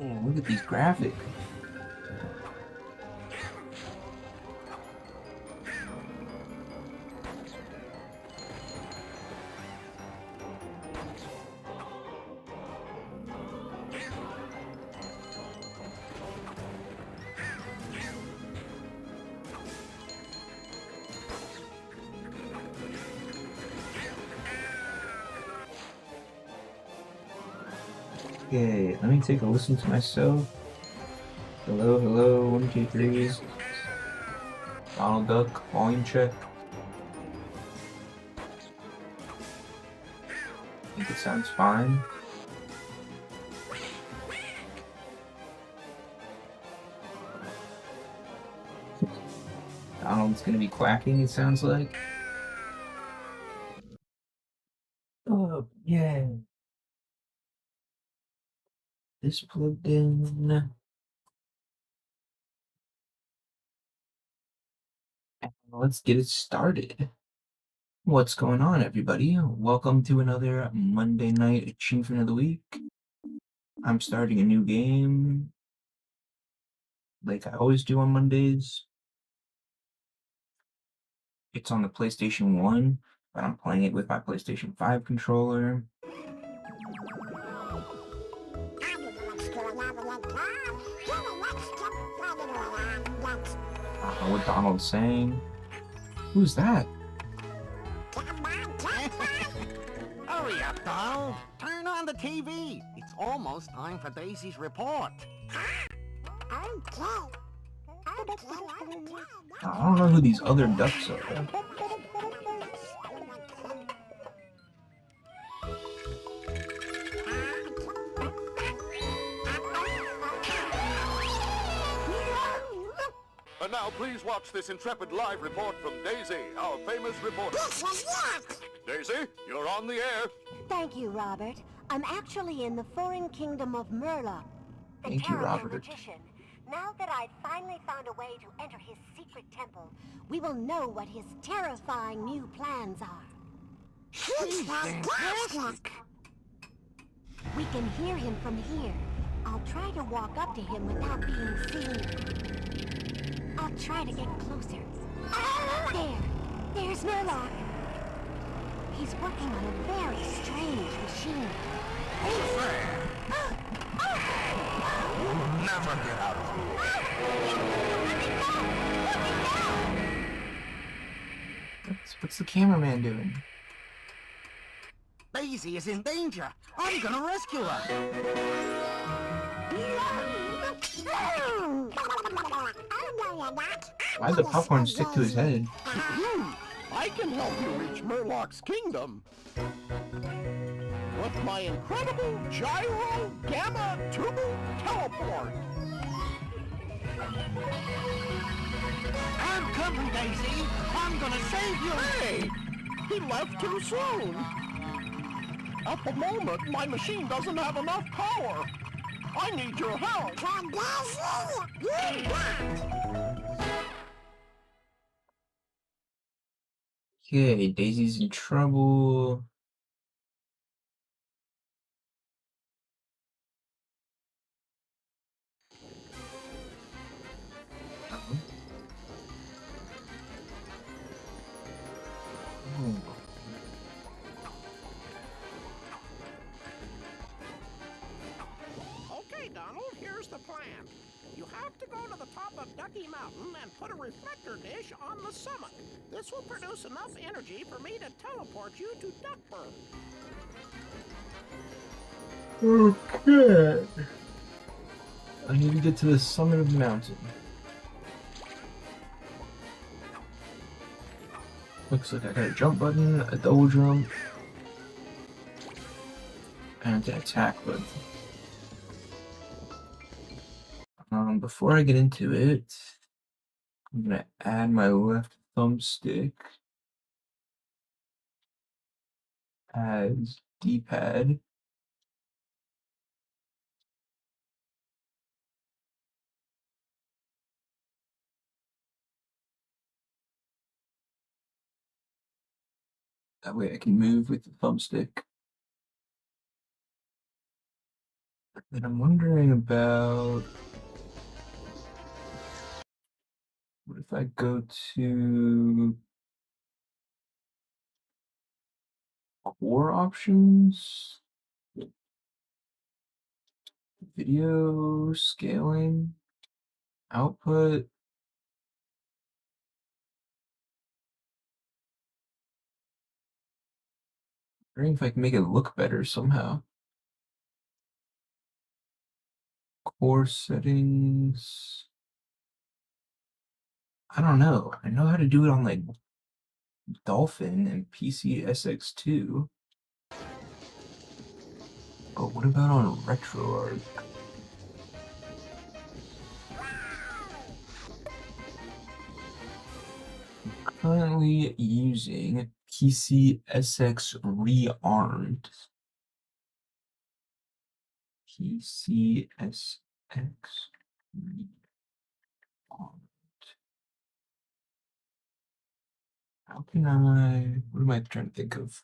Man, look at these graphics. Okay, let me take a listen to myself. Hello, hello, 1, 2, 3. Donald Duck, volume check. I think it sounds fine. Donald's gonna be quacking, it sounds like. Oh, yeah. This plugged in. Let's get it started. What's going on, everybody? Welcome to another Monday night achievement of the week. I'm starting a new game, like I always do on Mondays. It's on the PlayStation 1, but I'm playing it with my PlayStation 5 controller. I don't know what Donald's saying. Who's that? Hurry up, Donald. Turn on the TV. It's almost time for Daisy's report. I don't know who these other ducks are. And now please watch this intrepid live report from Daisy, our famous reporter. Daisy, you're on the air. Thank you, Robert. I'm actually in the foreign kingdom of Murloc, the Thank you, terrible Robert. magician. Now that I've finally found a way to enter his secret temple, we will know what his terrifying new plans are. Fantastic. We can hear him from here. I'll try to walk up to him without being seen. I'll try to get closer. There's Murloc. He's working on a very strange machine. Never get out of here. What's the cameraman doing? Daisy is in danger. I'm gonna rescue her. Why'd the popcorn stick to his head? I can help you reach Murloc's kingdom with my incredible gyro gamma tubu teleport. I'm coming, Daisy. I'm gonna save you. Hey, he left too soon. At the moment, my machine doesn't have enough power. I need your help. Okay, Daisy's in trouble. Okay, Donald, here's the plan. You have to go to the top of Ducky Mountain and put a reflector dish on the summit. This will produce enough energy for me to teleport you to Duckburg. Okay. I need to get to the summit of the mountain. Looks like I got a jump button, a double jump, and an attack button. Before I get into it, I'm gonna add my left thumbstick as D-pad. That way I can move with the thumbstick. And I'm wondering about what if I go to core options, video scaling, output. Wondering if I can make it look better somehow. Core settings. I don't know. I know how to do it on like Dolphin and PCSX2. But what about on RetroArch? Currently using PCSX rearmed. PCSX rearmed. How can I, what am I trying to think of?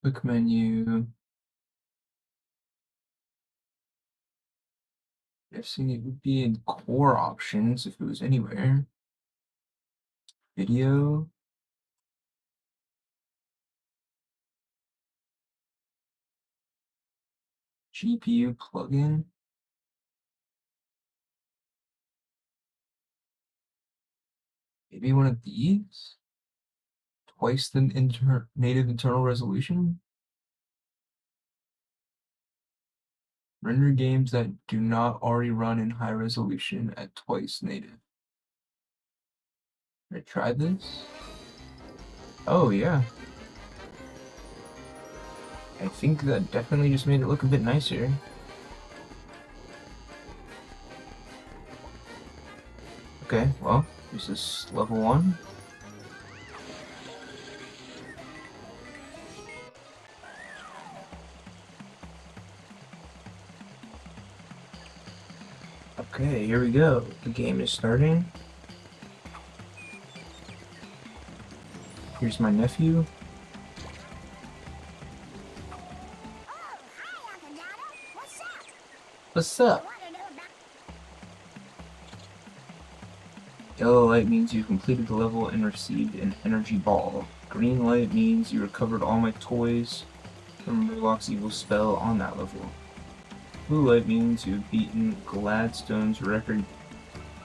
Quick menu. Guessing it would be in core options if it was anywhere. Video. GPU plugin. Maybe one of these? Twice the native internal resolution? Render games that do not already run in high resolution at twice native. Should I try this? Oh yeah. I think that definitely just made it look a bit nicer. Okay, well, this is level 1. Okay, here we go. The game is starting. Here's my nephew. What's up? Yellow light means you completed the level and received an energy ball. Green light means you recovered all my toys from Murloc's evil spell on that level. Blue light means you've beaten Gladstone's record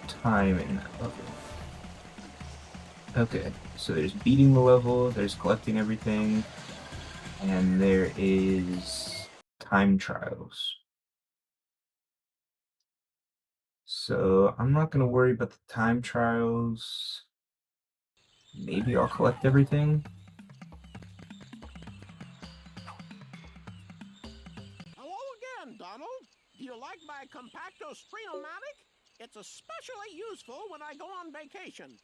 time in that level. Okay, so there's beating the level, there's collecting everything, and there is time trials. So I'm not gonna worry about the time trials. Maybe I'll collect everything. Hello again, Donald. Do you like my Compacto Streenomatic? It's especially useful when I go on vacation.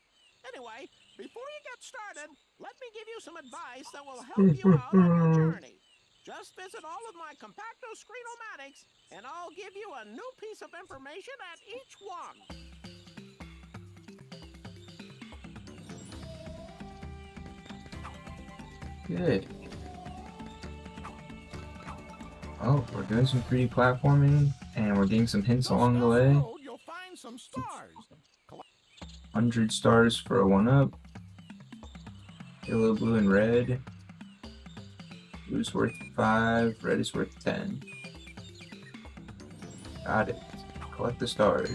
Anyway, before you get started, let me give you some advice that will help you out on your journey. Just visit all of my Compacto Screenomatics, and I'll give you a new piece of information at each one. Good. Oh, we're doing some 3D platforming, and we're getting some hints along the way. You'll find some stars. 100 stars for a 1-up. Yellow, blue, and red. Blue's worth 5, red is worth 10. Got it. Collect the stars.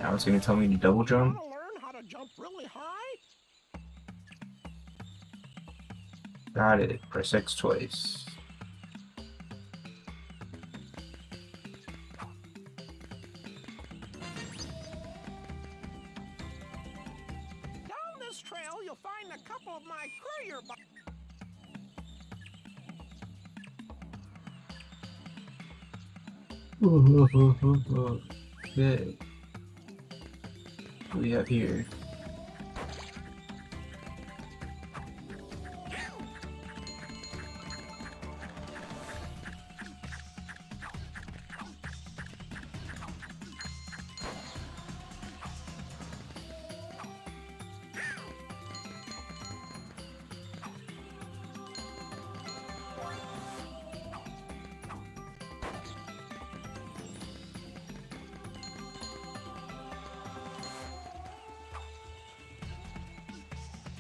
Now it's going to tell me to double jump. Want to learn how to jump really high? Got it. Press X twice. a couple of my courier Okay. What do we have here?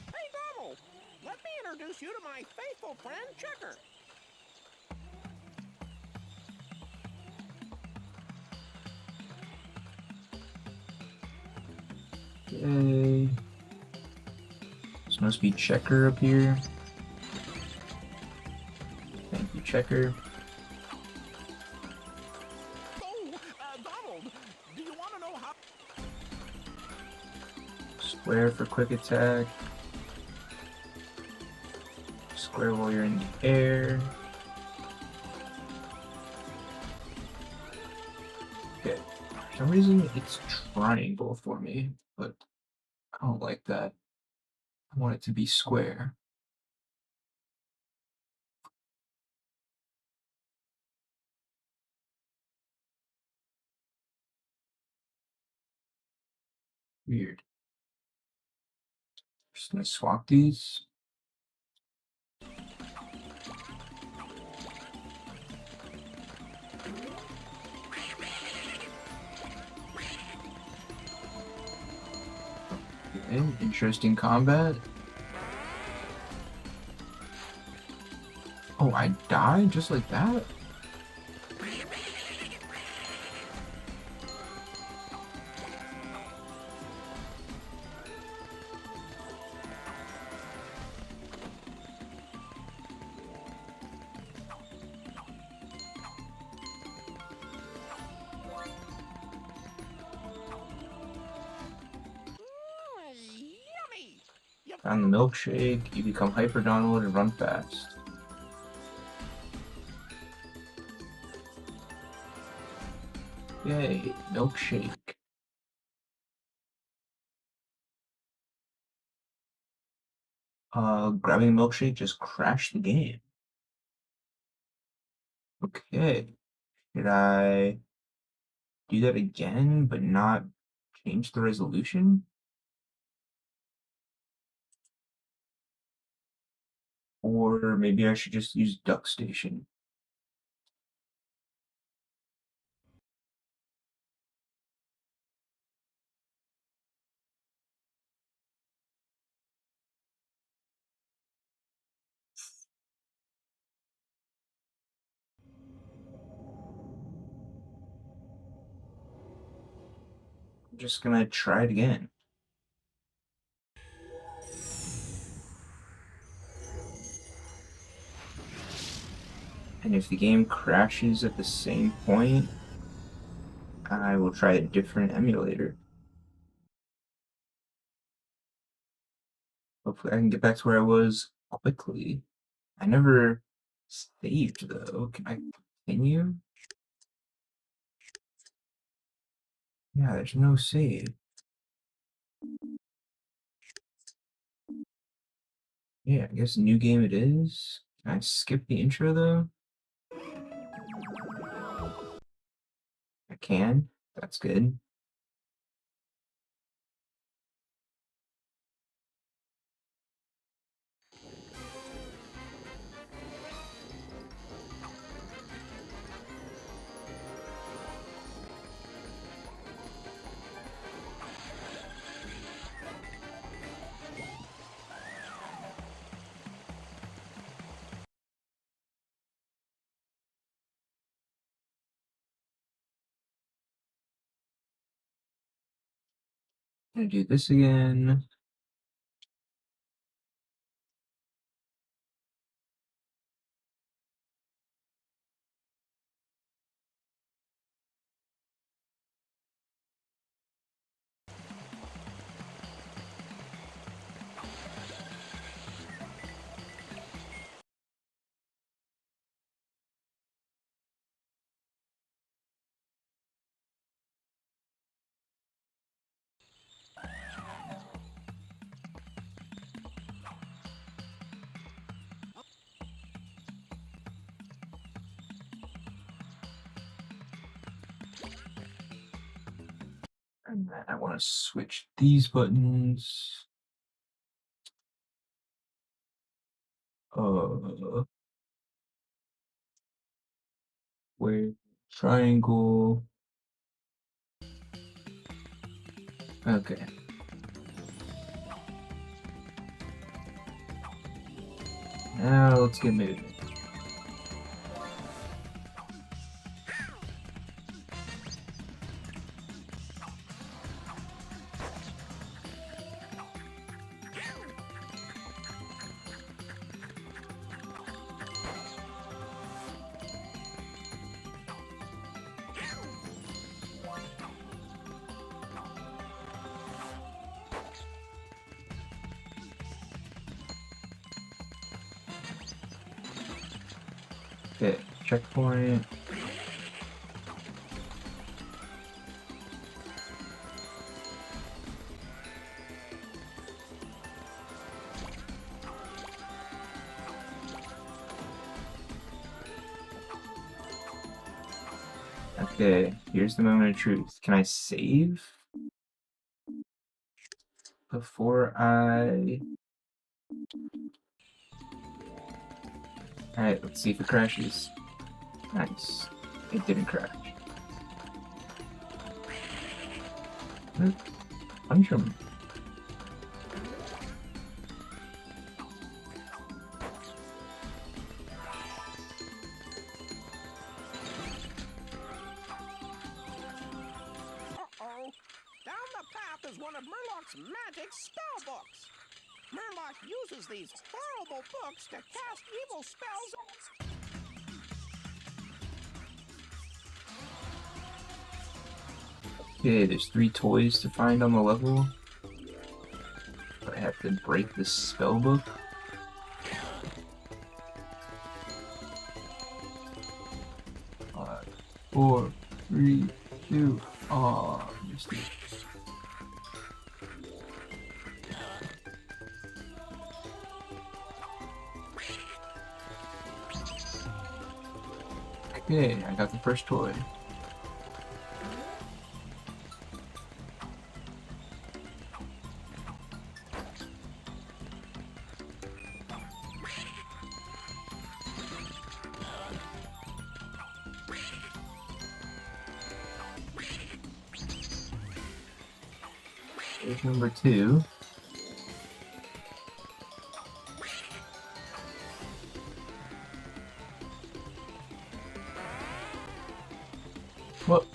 Hey, Donald, let me introduce you to my faithful friend, Checker. Okay. This must be Checker up here. Thank you, Checker. Oh, Donald, do you want to know how... Square for quick attack. Square while you're in the air. Okay. For some reason, it's triangle for me, but I don't like that. I want it to be square. Weird. Just gonna swap these. Okay, interesting combat. Oh, I died just like that? Yummy! You Found the milkshake, you become Hyper Donald and run fast. Yay, milkshake. Grabbing a milkshake just crashed the game. Okay. Should I do that again, but not change the resolution? Or maybe I should just use Duck Station. I'm just gonna try it again. And if the game crashes at the same point, I will try a different emulator. Hopefully I can get back to where I was quickly. I never saved though. Can I continue? Yeah, there's no save. Yeah, I guess new game it is. Can I skip the intro though? I can. That's good. Gonna do this again. I want to switch these buttons. Where triangle. Okay. Now let's get moving. Okay, checkpoint. Okay, here's the moment of truth. Can I save before I... Alright, let's see if it crashes. Nice. It didn't crash. Punch him. Uh-oh. Down the path is one of Murloc's magic spell books. Murloc uses these horrible books to cast evil spells. Okay, there's 3 toys to find on the level. But I have to break this spell book. Five, 4, 3, 2. Aw, missed it. Okay, I got the first toy. Here's number 2. What?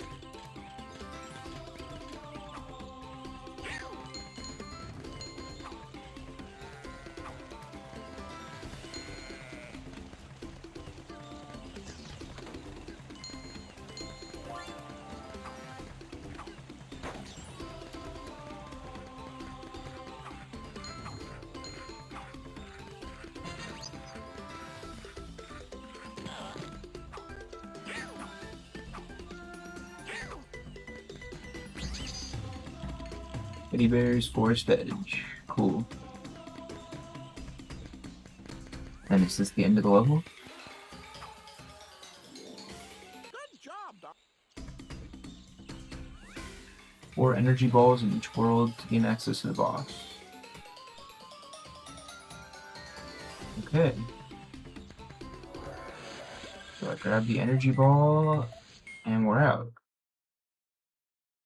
Teddy Bear's Forest Edge. Cool. And is this the end of the level? Good job, Doc. 4 energy balls in each world to gain access to the boss. Okay. So I grab the energy ball, and we're out.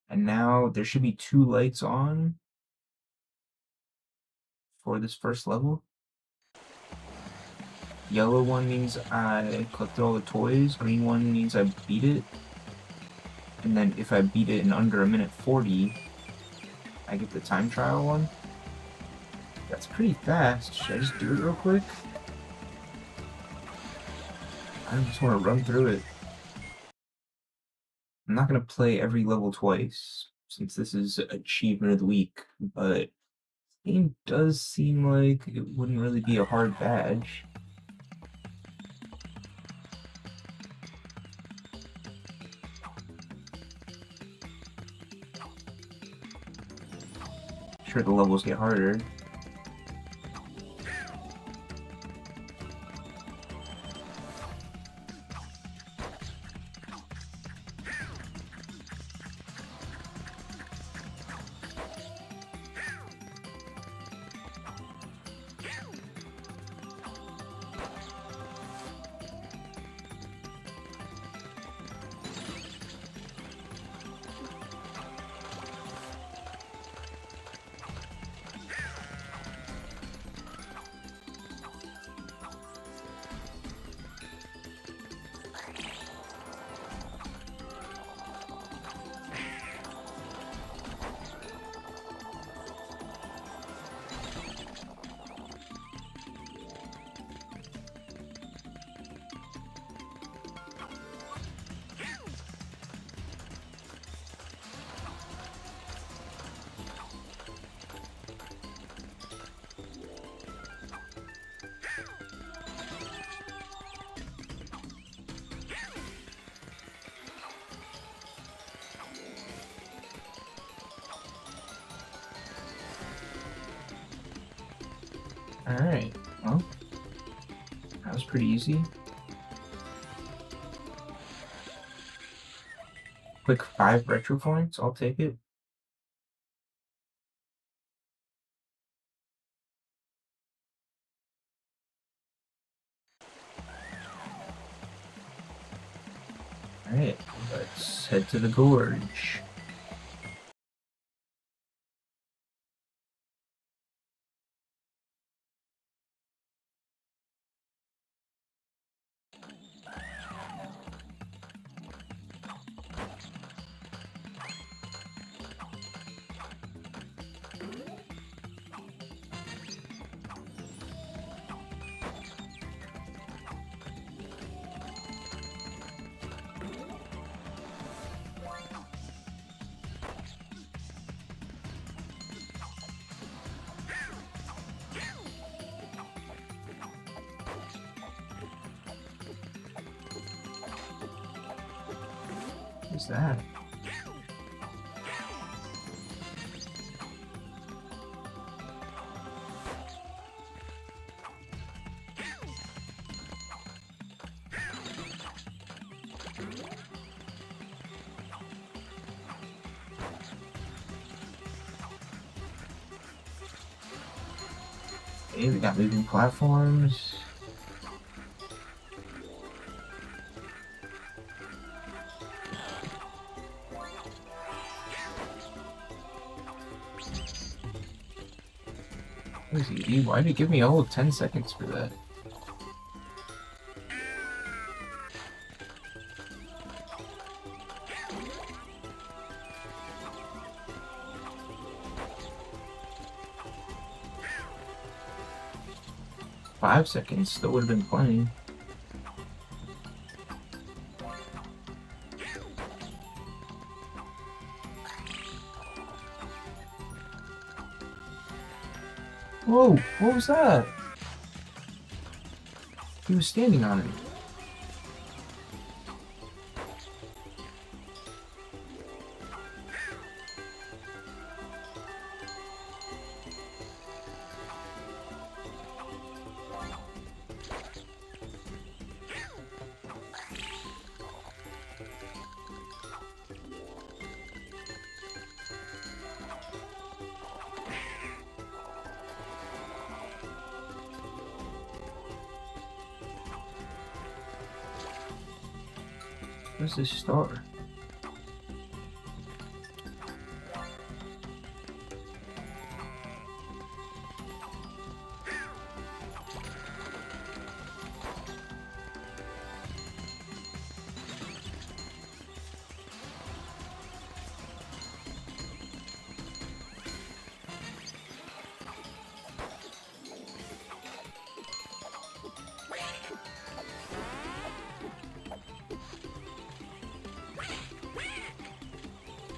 And now there should be 2 lights on for this first level. Yellow one means I collected all the toys, green one means I beat it. And then if I beat it in under 1:40, I get the time trial one. That's pretty fast. Should I just do it real quick? I just want to run through it. I'm not going to play every level twice, since this is Achievement of the Week, but the game does seem like it wouldn't really be a hard badge. Sure, the levels get harder. Alright, well, that was pretty easy. Quick 5 retro points, I'll take it. Alright, let's head to the gorge. What's that? Okay, we got moving platforms. Why did it give me all of 10 seconds for that? Five seconds still would have been plenty. Whoa, what was that? He was standing on it. Where's this star?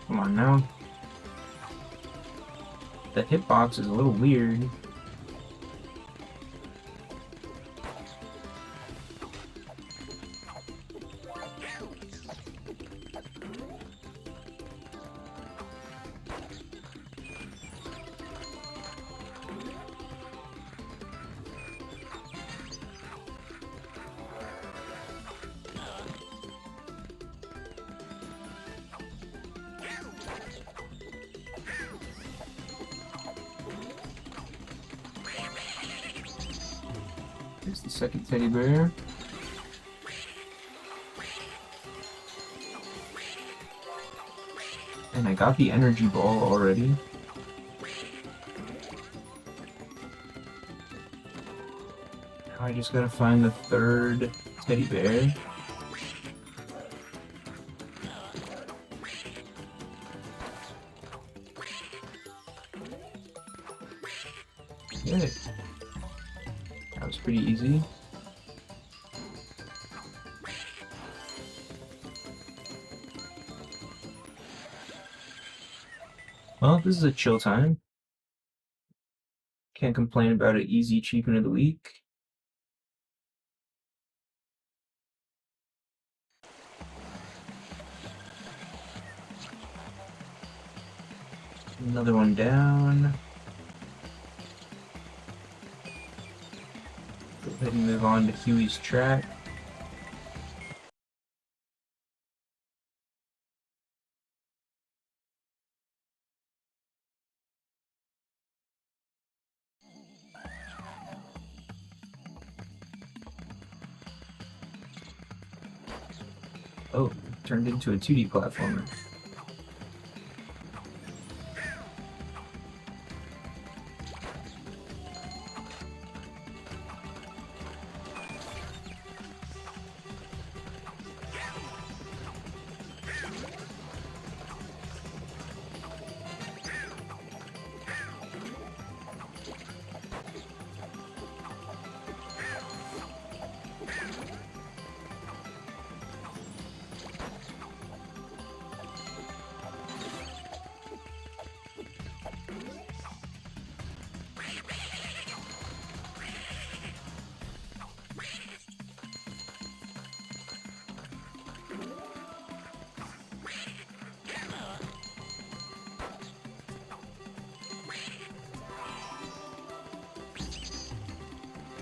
Come on now. The hitbox is a little weird. Here's the second teddy bear. And I got the energy ball already. Now I just gotta find the third teddy bear. Okay. That was pretty easy. Well, this is a chill time. Can't complain about an easy achievement of the week. Another one down. Go ahead and move on to Huey's track. Oh, turned into a 2D platformer.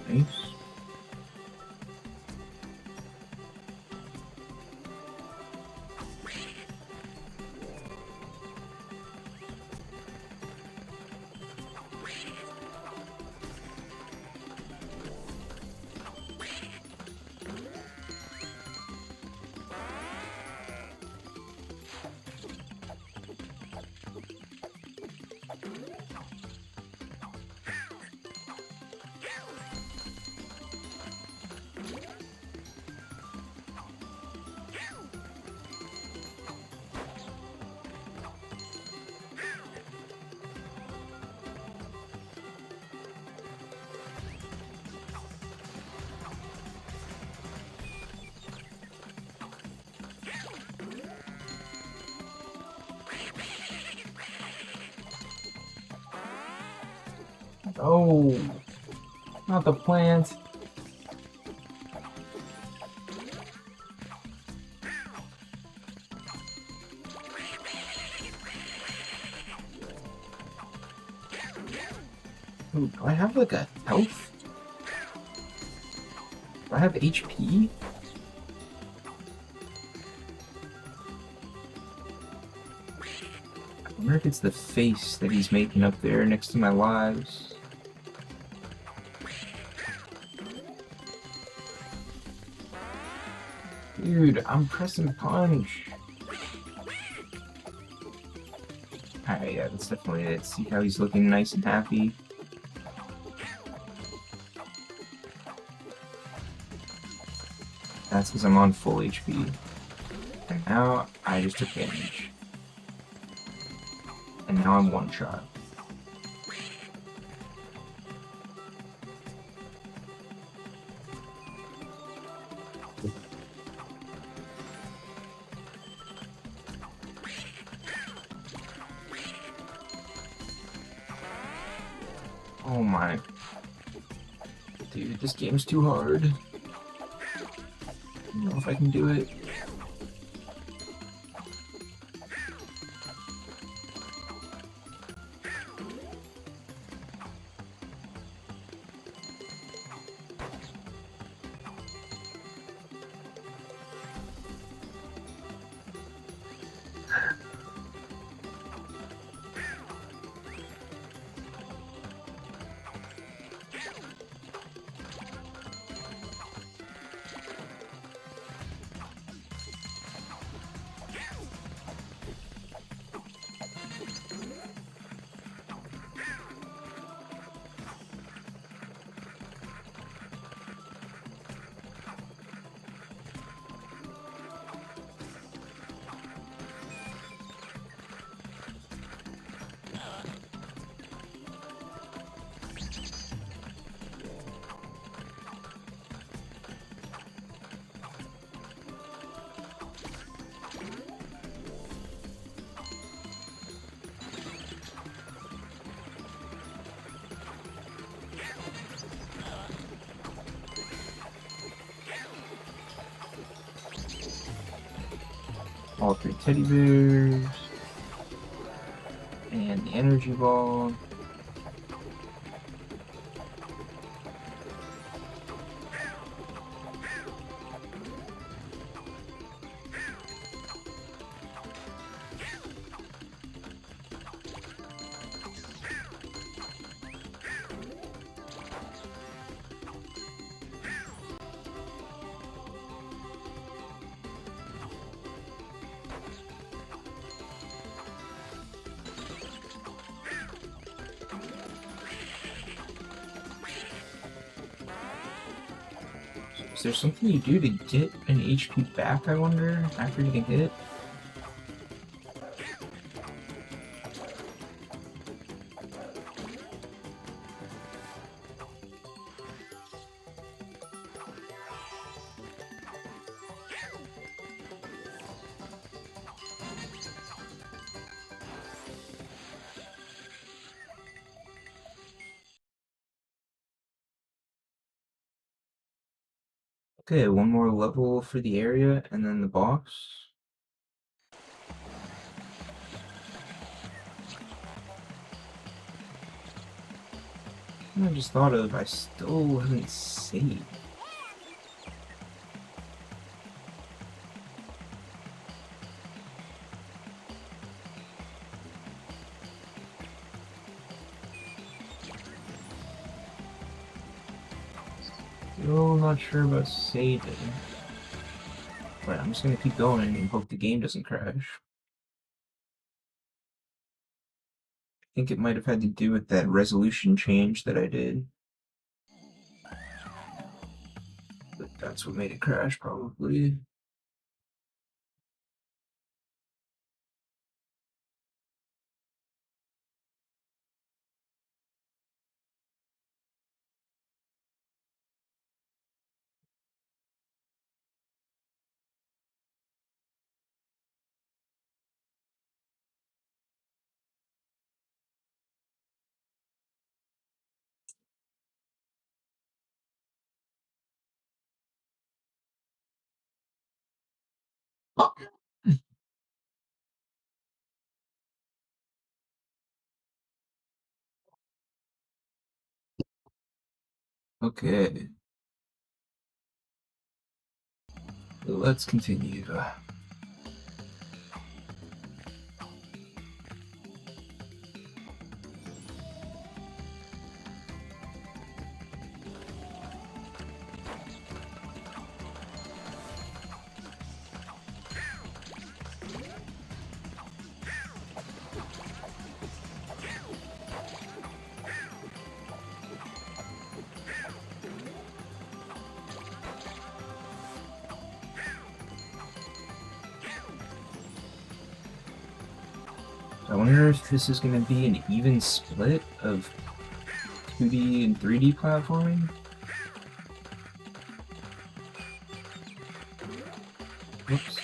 Nice. Oh, not the plant. Ooh, do I have like a health? Do I have HP? I wonder if it's the face that he's making up there next to my lives. Dude, I'm pressing punch. Alright, yeah, that's definitely it. See how he's looking nice and happy. That's because I'm on full HP. And now I just took damage. And now I'm one shot. Oh my. Dude, this game's too hard. I don't know if I can do it. All 3 teddy bears. And the energy ball. Is there something you do to get an HP back, I wonder, after you get hit? Okay, one more level for the area, and then the boss. I just thought of, I still haven't saved. Still not sure about saving. But I'm just gonna keep going and hope the game doesn't crash. I think it might have had to do with that resolution change that I did. But that's what made it crash, probably. Okay, let's continue. I wonder if this is going to be an even split of 2D and 3D platforming. Whoops.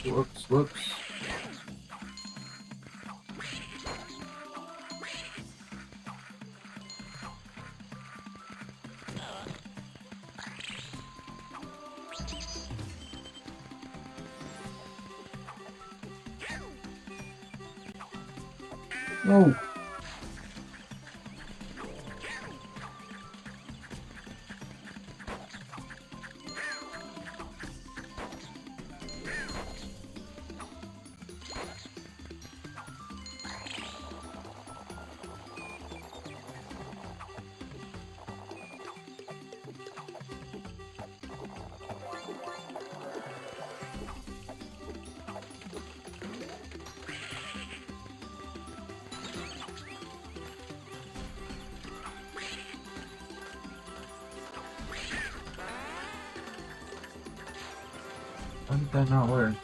Whoops, whoops. No. Why did that not work?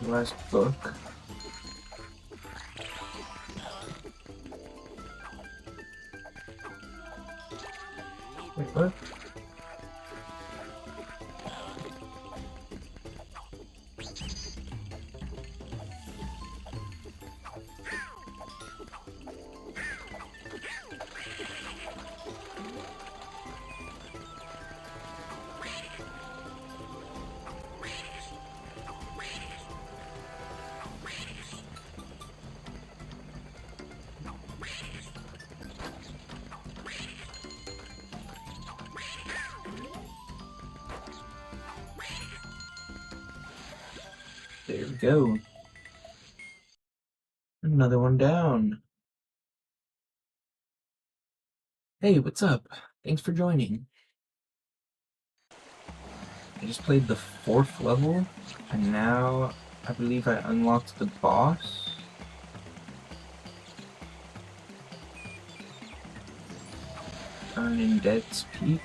Last book. Wait, what? There we go. Another one down. Hey, what's up? Thanks for joining. I just played the 4th level, and now I believe I unlocked the boss. Earning Dead's Peak.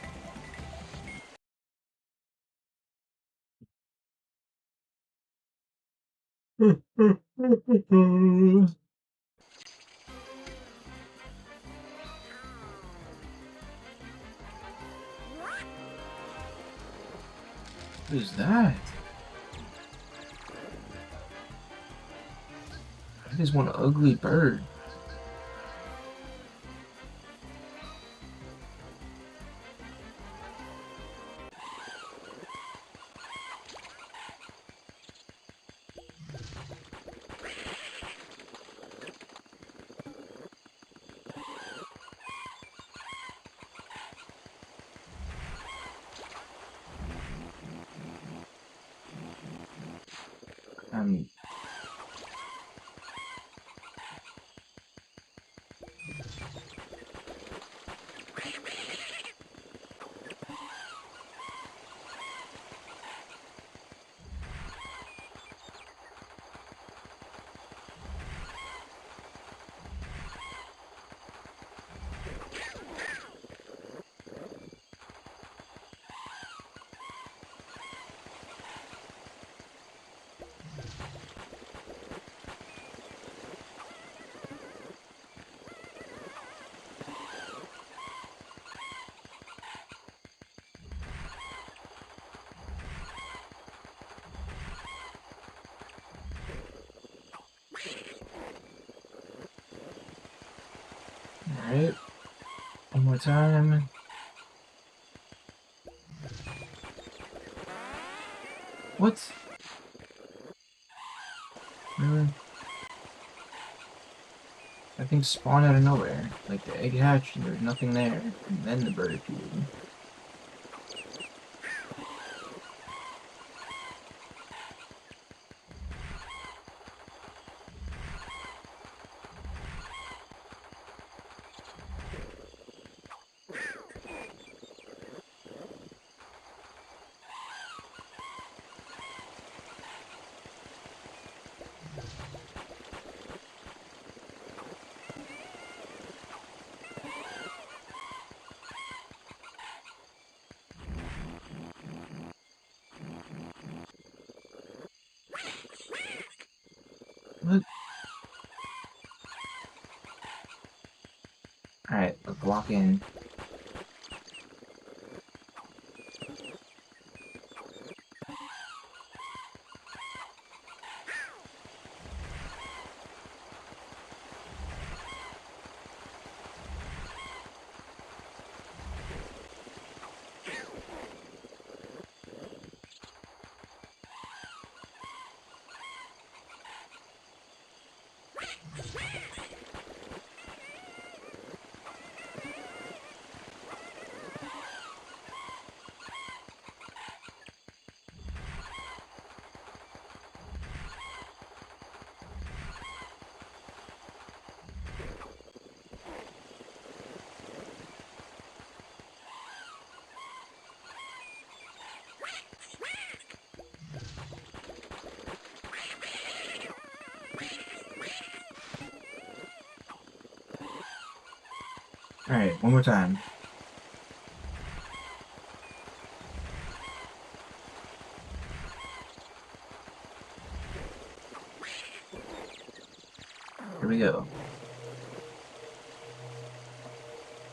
What is that? That is one ugly bird. Um, Alright. One more time. What? Really? That thing spawned out of nowhere. Like the egg hatched and there's nothing there. And then the bird appeared. What? Alright, let's walk in. Alright, one more time. Here we go.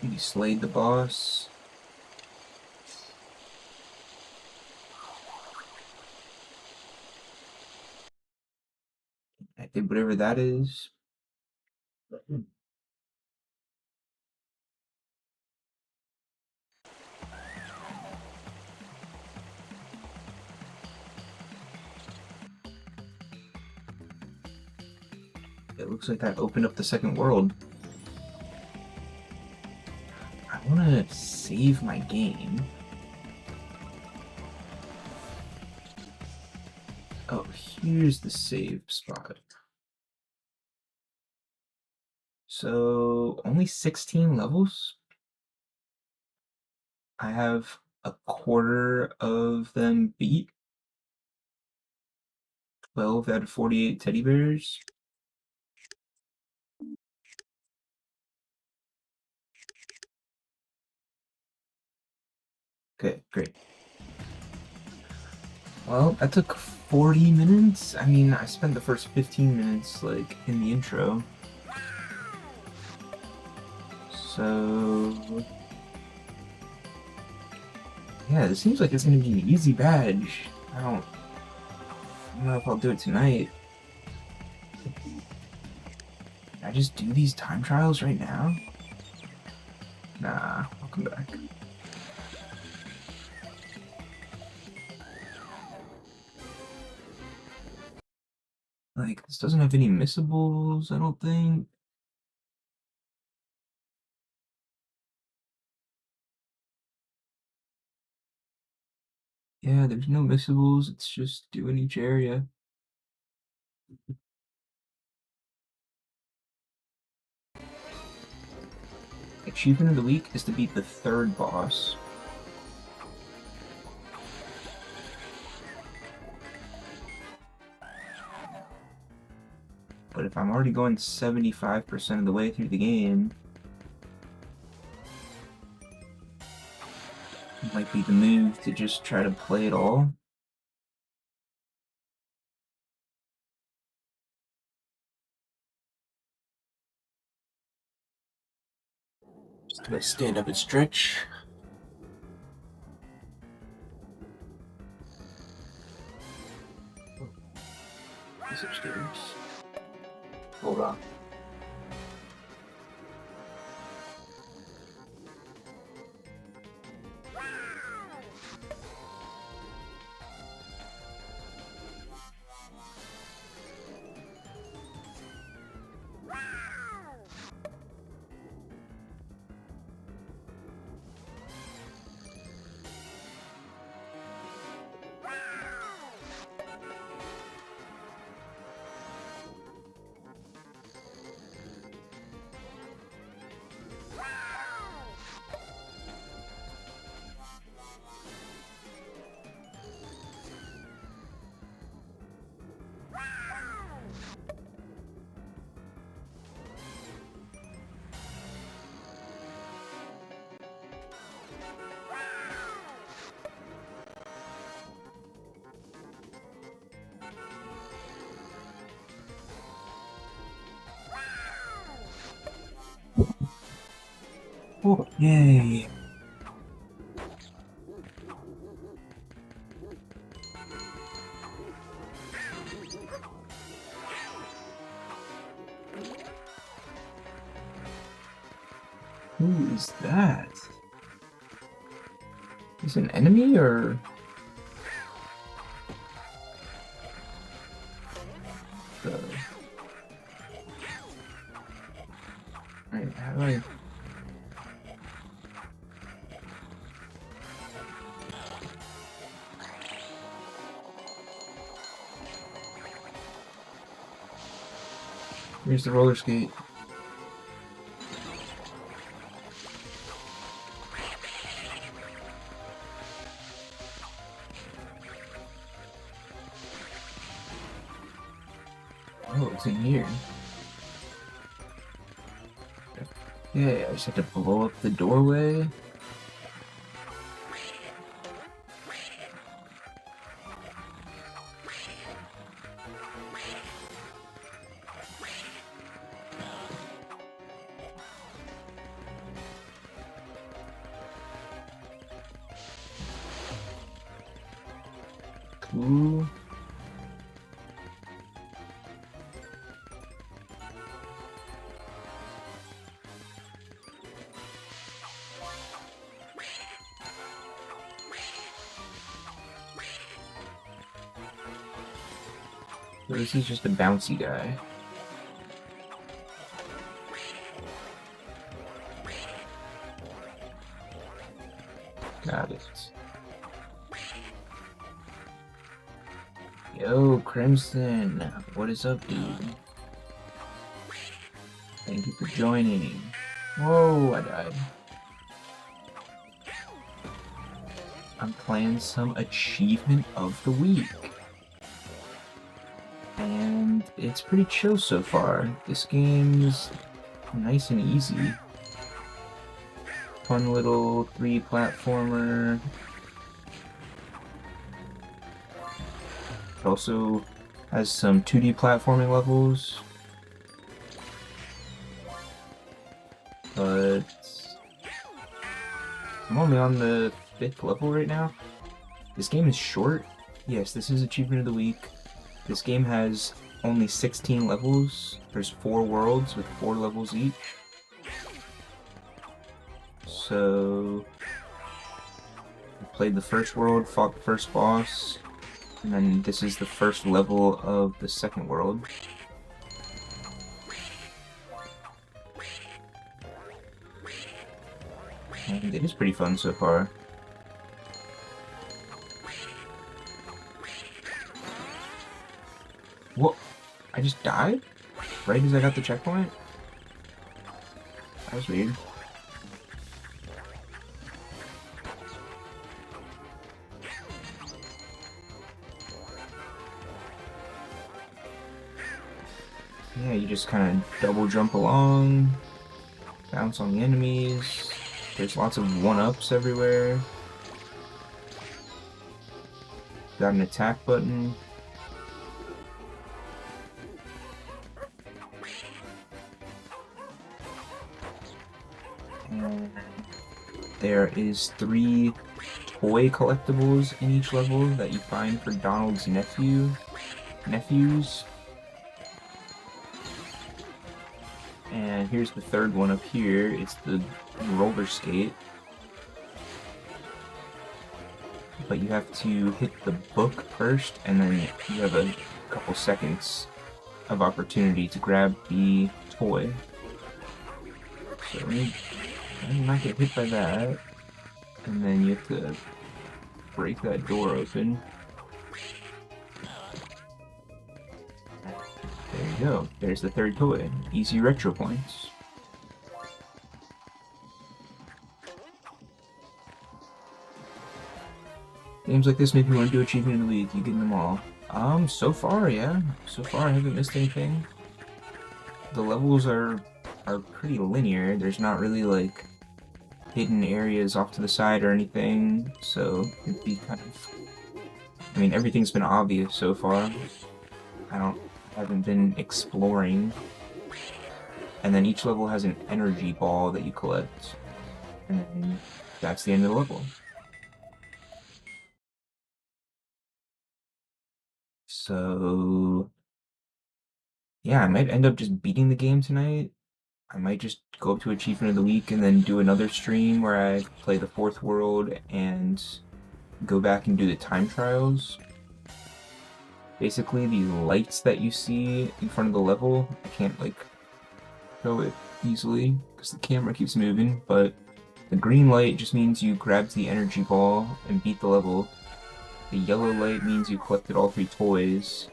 We slayed the boss. I did whatever that is. It looks like that opened up the second world. I want to save my game. Oh, here's the save spot. So, only 16 levels? I have a quarter of them beat. 12 out of 48 teddy bears. Okay, great. Well, that took 40 minutes. I mean, I spent the first 15 minutes, like, in the intro. So... yeah, it seems like it's gonna be an easy badge. I don't know if I'll do it tonight. Can I just do these time trials right now? Nah, I'll come back. Like, this doesn't have any missables, I don't think. Yeah, there's no missables, it's just doing each area. Achievement of the week is to beat the third boss. But if I'm already going 75% of the way through the game, it might be the move to just try to play it all. Just gonna stand up and stretch. This upstairs. Hold on. Oh, yay! Who is that? Is it an enemy or the... Right, how do I... Here's the roller skate. Oh, it's in here. Yeah, I just have to blow up the doorway. Cool. So this is just a bouncy guy. Got it. Yo, Crimson, what is up, dude? Thank you for joining. Whoa, I died. I'm playing some Achievement of the Week. And it's pretty chill so far. This game is nice and easy. Fun little 3 platformer. It also has some 2D platforming levels. But I'm only on the 5th level right now. This game is short. Yes, this is Achievement of the Week. This game has only 16 levels. There's 4 worlds with 4 levels each. So I played the first world, fought the first boss, and then this is the first level of the second world. And it is pretty fun so far. What? I just died? Right as I got the checkpoint? That was weird. Yeah, you just kind of double jump along, bounce on the enemies. There's lots of 1-ups everywhere. Got an attack button. And there is 3 toy collectibles in each level that you find for Donald's nephews. And here's the 3rd one up here. It's the roller skate. But you have to hit the book first, and then you have a couple seconds of opportunity to grab the toy. So let me not get hit by that. And then you have to break that door open. There you go. There's the 3rd toy. Easy retro points. Games like this make me want to do Achievement of the Week. You getting them all? So far, yeah. So far, I haven't missed anything. The levels are pretty linear. There's not really like hidden areas off to the side or anything. So it'd be kind of. I mean, everything's been obvious so far. I haven't been exploring. And then each level has an energy ball that you collect. And then that's the end of the level. So yeah, I might end up just beating the game tonight. I might just go up to Achievement of the Week and then do another stream where I play the 4th world and go back and do the time trials. Basically, the lights that you see in front of the level, I can't like show it easily because the camera keeps moving, but the green light just means you grabbed the energy ball and beat the level. The yellow light means you collected all 3 toys,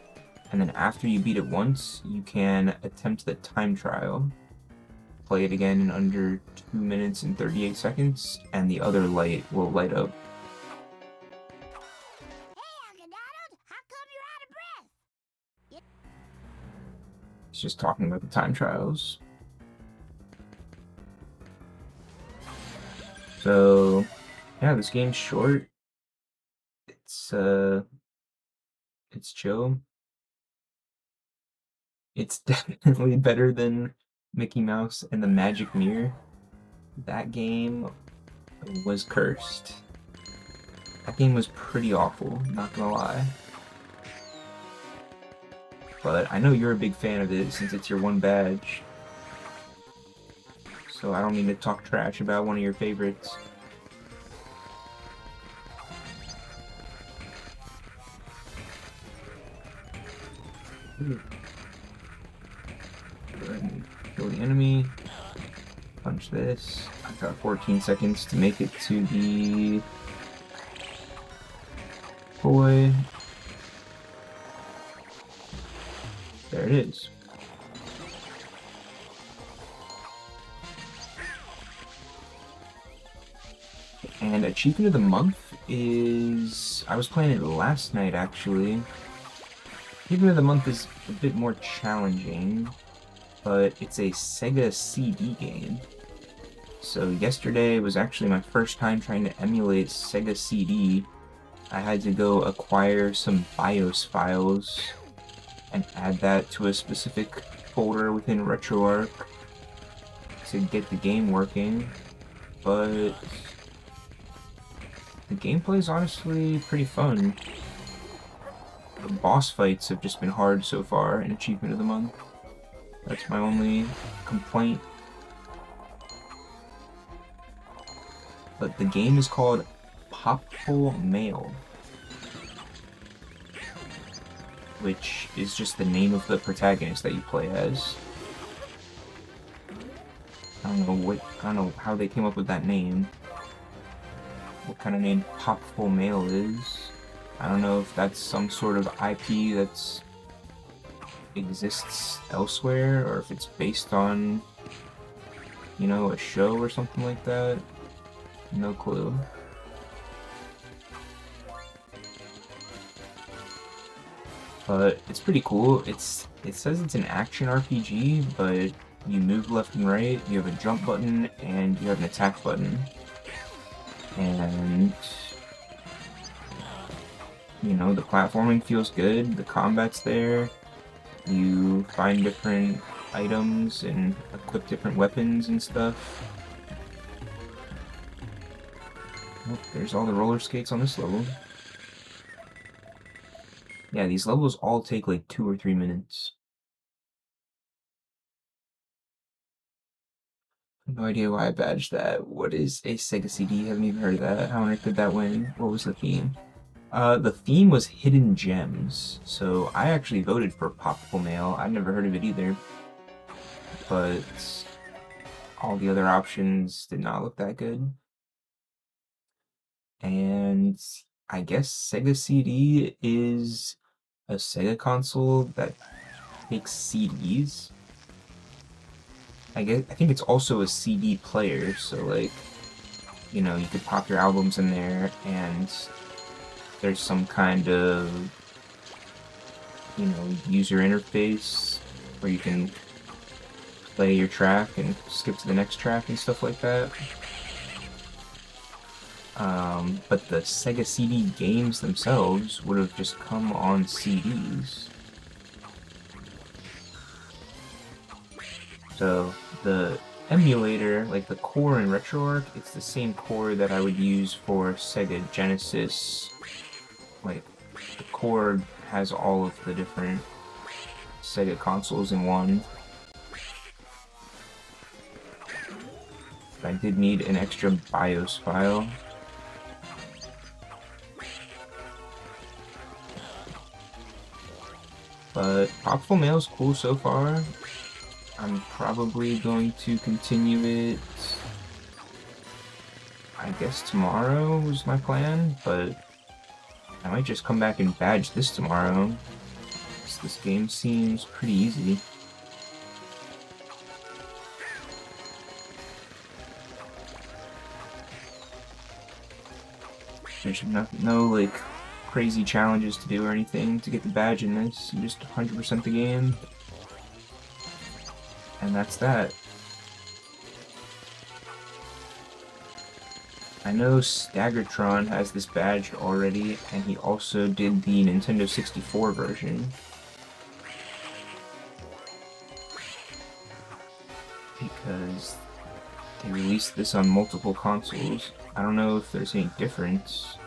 and then after you beat it once, you can attempt the time trial. Play it again in under 2 minutes and 38 seconds, and the other light will light up. It's just talking about the time trials. So, yeah, this game's short. It's chill. It's definitely better than Mickey Mouse and the Magic Mirror. That game was cursed. That game was pretty awful, not gonna lie. But I know you're a big fan of it since it's your 1 badge. So I don't need to talk trash about one of your favorites. Go ahead and kill the enemy. Punch this. I've got 14 seconds to make it to the toy. There it is. And Achievement of the Month is... I was playing it last night, actually. Achievement of the Month is a bit more challenging, but it's a Sega CD game. So yesterday was actually my first time trying to emulate Sega CD. I had to go acquire some BIOS files and add that to a specific folder within RetroArch to get the game working, but the gameplay is honestly pretty fun. The boss fights have just been hard so far in Achievement of the Month. That's my only complaint. But the game is called Popful Mail, which is just the name of the protagonist that you play as. I don't know how they came up with that name. What kind of name Popful Mail is. I don't know if that's some sort of IP that's exists elsewhere, or if it's based on, you know, a show or something like that. No clue. But it's pretty cool. It says it's an action RPG, but you move left and right, you have a jump button, and you have an attack button. And you know, the platforming feels good, the combat's there, you find different items and equip different weapons and stuff. Oh, there's all the roller skates on this level. Yeah, these levels all take like 2 or 3 minutes. No idea why I badged that. What is a Sega CD? Haven't even heard of that. How on earth did that win? What was the theme? The theme was Hidden Gems. So I actually voted for Popful Mail. I'd never heard of it either. But all the other options did not look that good. And I guess Sega CD is a Sega console that takes CDs. I think it's also a CD player, so like, you know, you could pop your albums in there, and there's some kind of, you know, user interface where you can play your track and skip to the next track and stuff like that. But the Sega CD games themselves would have just come on CDs. So the emulator, like the core in RetroArch, it's the same core that I would use for Sega Genesis. Like, the core has all of the different Sega consoles in one. But I did need an extra BIOS file. But Popful Mail is cool so far. I'm probably going to continue it, I guess tomorrow was my plan, but I might just come back and badge this tomorrow, because this game seems pretty easy. There's no like crazy challenges to do or anything to get the badge in this. You just 100% the game. And that's that. I know Staggertron has this badge already, and he also did the Nintendo 64 version. Because they released this on multiple consoles. I don't know if there's any difference,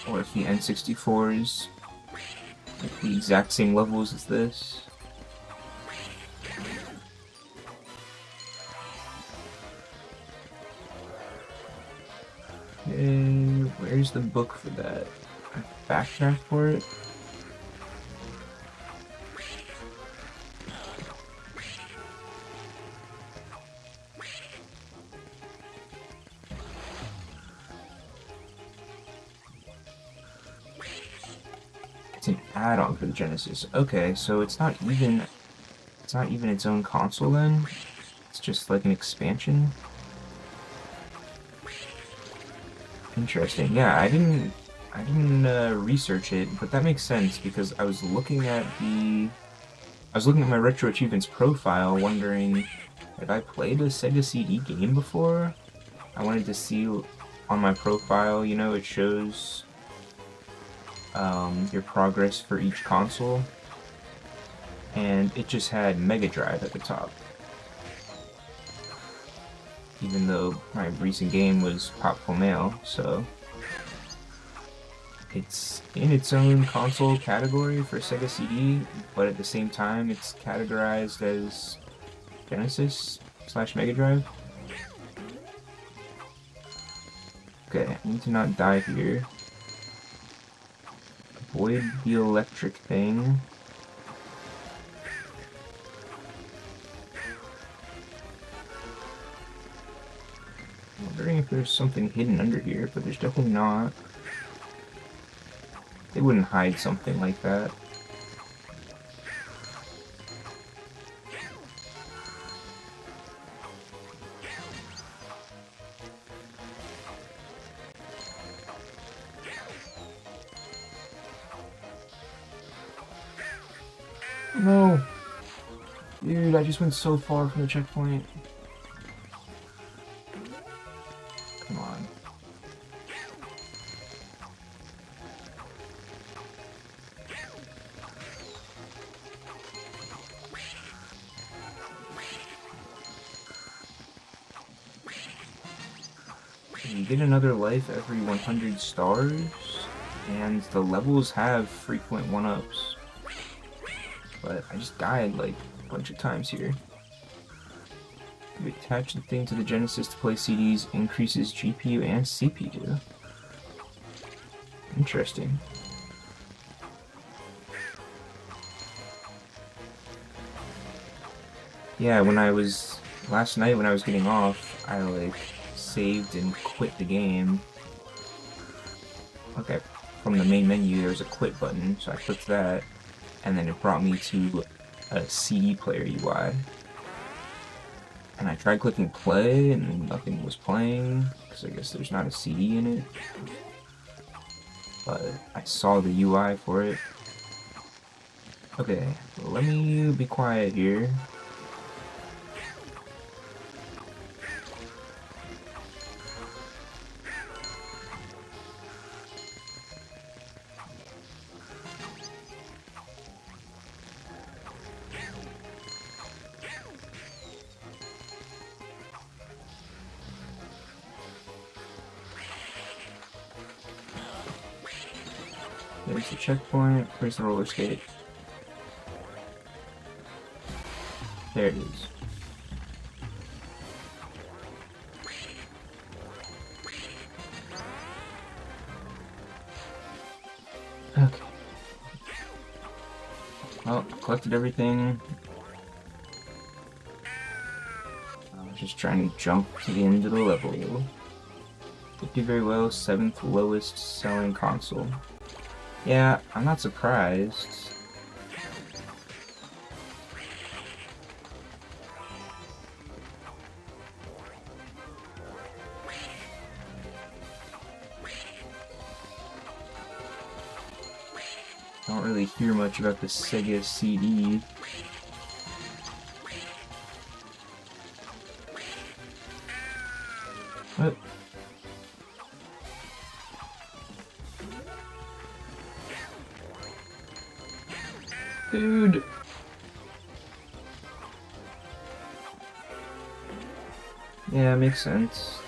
or if the N64 is like the exact same levels as this. Where's the book for that? Backtrack for it? It's an add-on for the Genesis. Okay, so it's not even It's not even its own console then? It's just like an expansion? Interesting. Yeah, I didn't research it, but that makes sense because I was looking at my Retro Achievements profile, wondering if I played a Sega CD game before. I wanted to see on my profile, you know, it shows your progress for each console, and it just had Mega Drive at the top. Even though my recent game was Pop Mail, so it's in its own console category for Sega CD, but at the same time it's categorized as Genesis / Mega Drive. Okay, I need to not die here. Avoid the electric thing. I'm wondering if there's something hidden under here, but there's definitely not. They wouldn't hide something like that. No! Dude, I just went so far from the checkpoint. Come on. You get another life every 100 stars, and the levels have frequent 1-ups. But I just died like a bunch of times here. You attach the thing to the Genesis to play CDs, increases GPU and CPU. Interesting. Yeah, last night when I was getting off, I like saved and quit the game. Okay, from the main menu there's a quit button, so I clicked that, and then it brought me to a CD player UI. And I tried clicking play, and nothing was playing, because I guess there's not a CD in it. But I saw the UI for it. Okay, let me be quiet here. There's the checkpoint. Where's the roller skate? There it is. Okay. Well, I collected everything. I was just trying to jump to the end of the level. Did do very well. 7th lowest selling console. Yeah, I'm not surprised. Don't really hear much about the Sega CD. What? Dude! Yeah, it makes sense.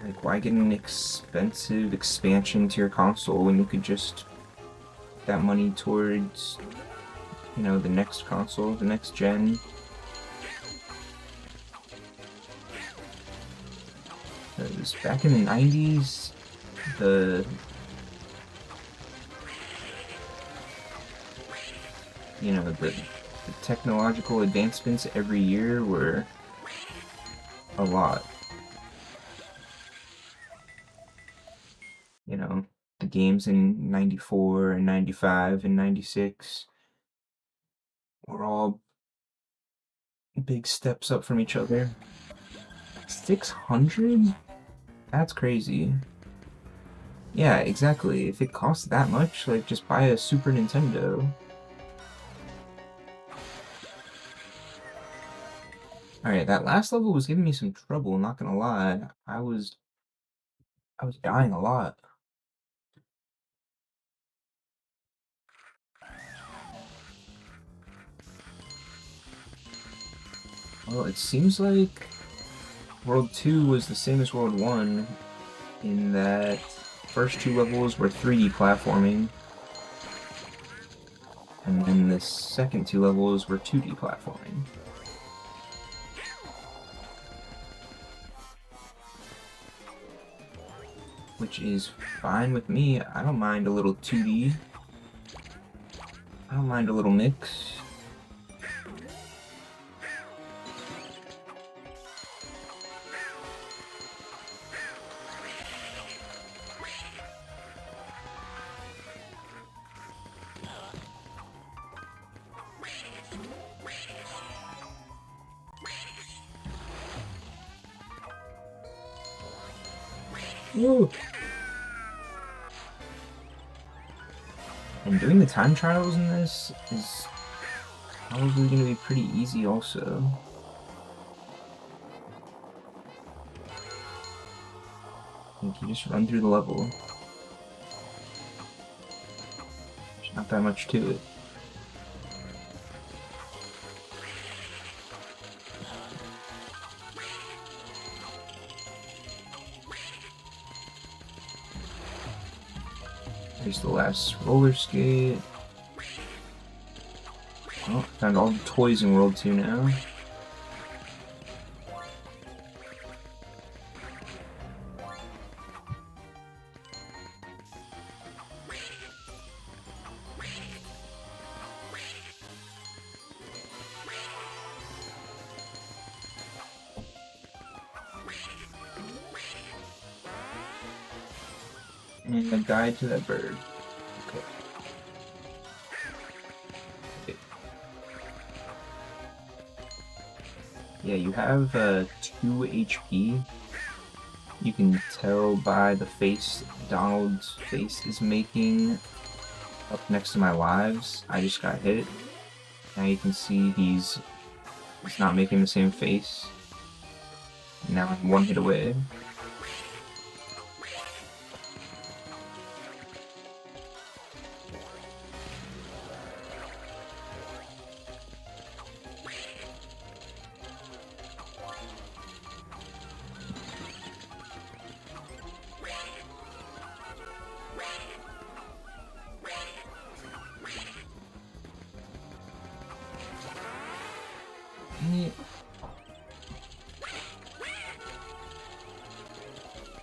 Like, why get an expensive expansion to your console when you could just put that money towards, you know, the next console, the next gen? Because back in the 90s, the technological advancements every year were a lot. You know, the games in 94 and 95 and 96 We're all big steps up from each other. 600? That's crazy. Yeah, exactly. If it costs that much, like, just buy a Super Nintendo. Alright, that last level was giving me some trouble, not gonna lie. I was dying a lot. Well, it seems like World 2 was the same as World 1 in that first 2 levels were 3D platforming, and then the second 2 levels were 2D platforming. Which is fine with me. I don't mind a little 2D. I don't mind a little mix. Woo! And doing the time trials in this is probably going to be pretty easy also. I think you just run through the level. There's not that much to it. Here's the last roller skate. Oh, found all the toys in World 2 now. And a guide to that bird. Okay. Yeah, you have 2 HP. You can tell by the face Donald's face is making up next to my lives. I just got hit. Now you can see he's not making the same face. Now I'm 1 hit away.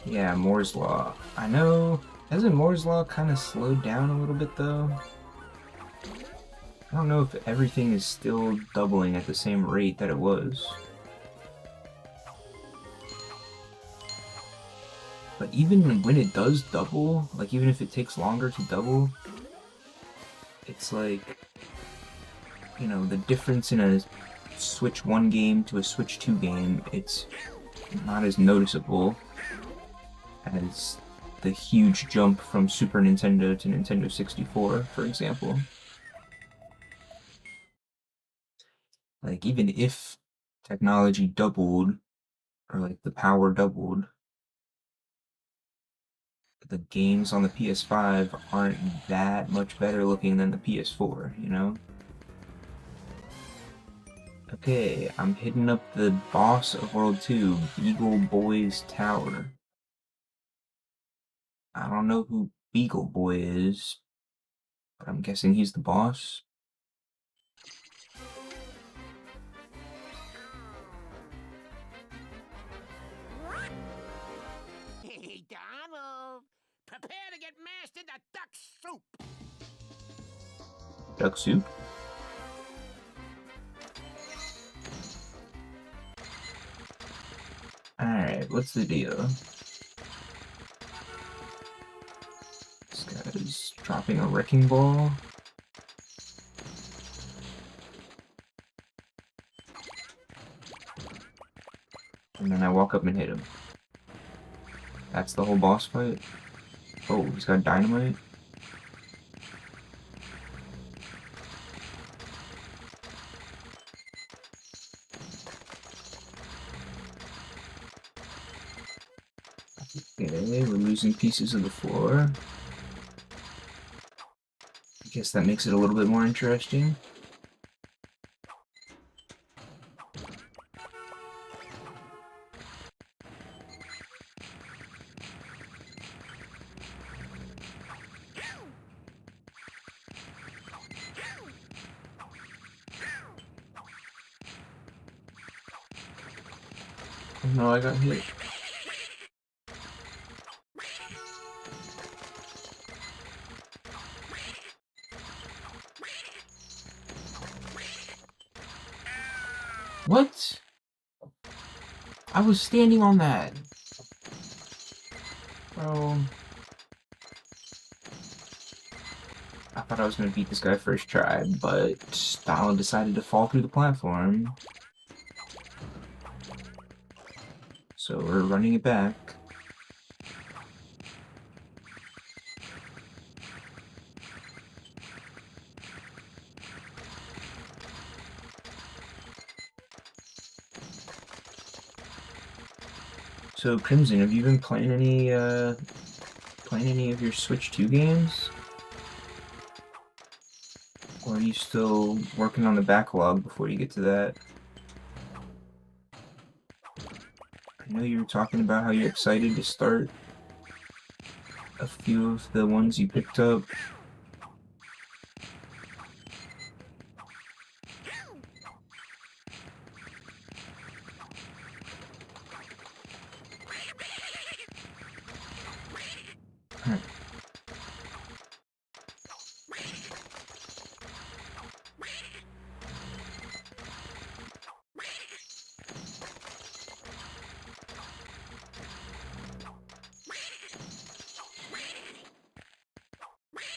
Yeah, Moore's Law. I know, hasn't Moore's Law kind of slowed down a little bit though? I don't know if everything is still doubling at the same rate that it was. But even when it does double, like even if it takes longer to double, it's like, you know, the difference in a Switch 1 game to a Switch 2 game, it's not as noticeable as the huge jump from Super Nintendo to Nintendo 64, for example. Like, even if technology doubled, or like the power doubled, the games on the PS5 aren't that much better looking than the PS4, you know? Okay, I'm hitting up the boss of World 2, Beagle Boy's Tower. I don't know who Beagle Boy is, but I'm guessing he's the boss. Hey, Donald! Prepare to get mashed into duck soup! Duck soup? Alright, what's the deal? This guy's dropping a wrecking ball. then I walk up and hit him. That's the whole boss fight? Oh, he's got dynamite? Okay, we're losing pieces of the floor. I guess that makes it a little bit more interesting. Oh no, I got hit. What? I was standing on that. Bro. I thought I was gonna beat this guy first try, but Donald decided to fall through the platform. So we're running it back. So Crimson, have you been playing any of your Switch 2 games? Or are you still working on the backlog before you get to that? I know you were talking about how you're excited to start a few of the ones you picked up.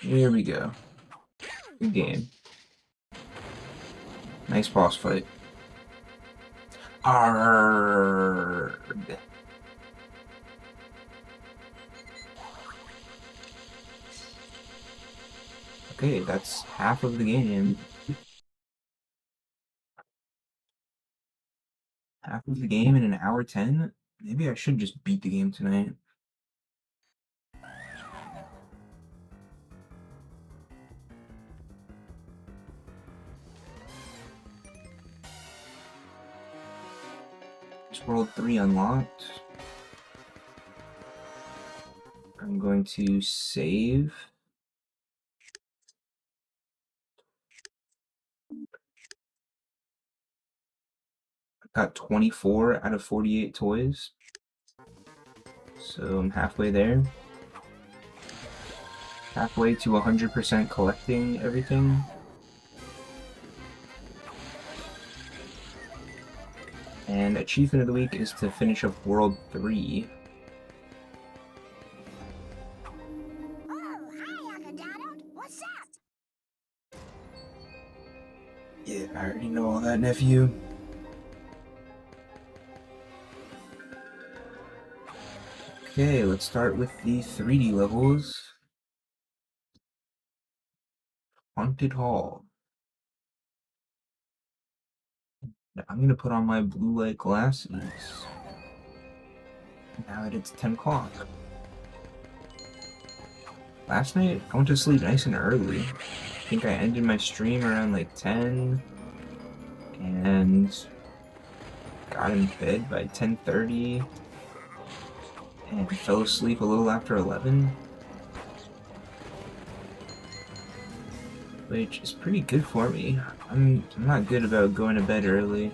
Here we go. Good game. Nice boss fight. Arrgh. Okay, that's half of the game. Half of the game in an hour 10? Maybe I should just beat the game tonight. World 3 unlocked. I'm going to save. I got 24 out of 48 toys. So I'm halfway there. Halfway to 100% collecting everything. And achievement of the week is to finish up World 3. Oh, hi, Uncle Donald. What's up? Yeah, I already know all that, nephew. Okay, let's start with the 3D levels. Haunted Hall. Now I'm gonna put on my blue light glasses. Now that it's 10 o'clock. Last night, I went to sleep nice and early. I think I ended my stream around like 10. And got in bed by 10:30. And fell asleep a little after 11. Which is pretty good for me. I'm not good about going to bed early.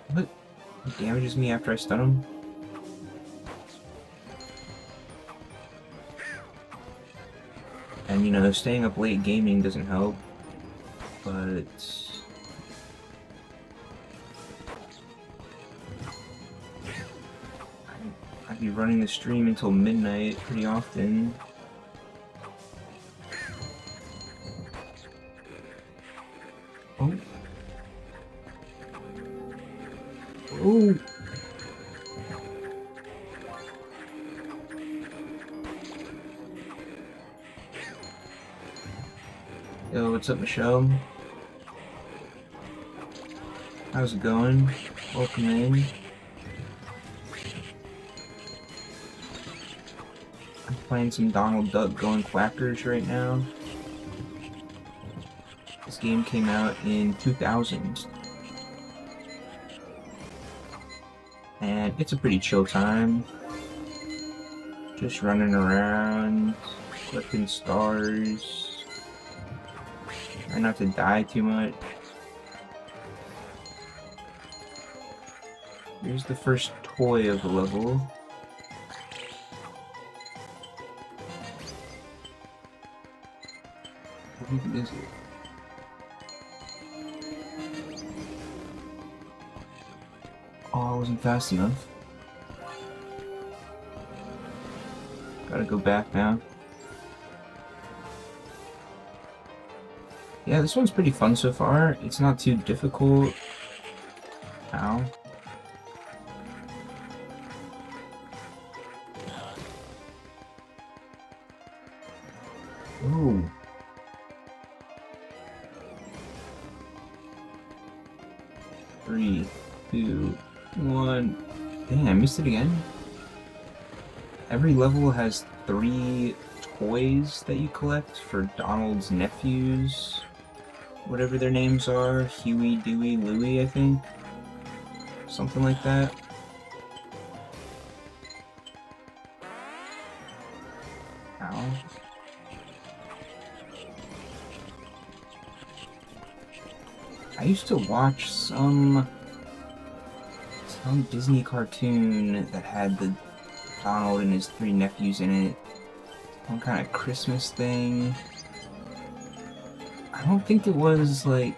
What? It damages me after I stun him? And you know, staying up late gaming doesn't help. But I'd be running the stream until midnight pretty often. Oh. Ooh. Yo, what's up, Michelle? How's it going? Welcome in. I'm playing some Donald Duck Goin Quackers right now. This game came out in 2000. And it's a pretty chill time. Just running around, collecting stars. Try not to die too much. Here's the first toy of the level. What even is it? Oh, I wasn't fast enough. Gotta go back now. Yeah, this one's pretty fun so far. It's not too difficult. Ow. Ooh. Three, two, one. Dang, I missed it again. Every level has 3 toys that you collect for Donald's nephews. Whatever their names are. Huey, Dewey, Louie, I think. Something like that. Ow. I used to watch some Disney cartoon that had the Donald and his 3 nephews in it. Some kind of Christmas thing. I don't think it was like...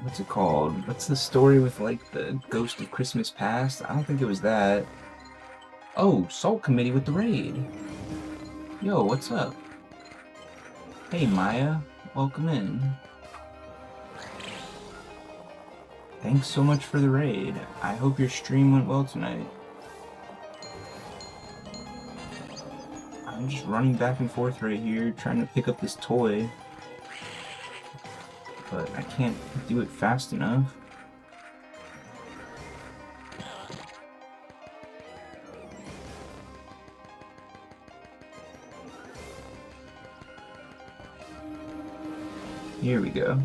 What's it called? What's the story with like the Ghost of Christmas Past? I don't think it was that. Oh, Salt Committee with the raid. Yo, what's up? Hey Maya, welcome in. Thanks so much for the raid. I hope your stream went well tonight. I'm just running back and forth right here, trying to pick up this toy. But I can't do it fast enough. Here we go.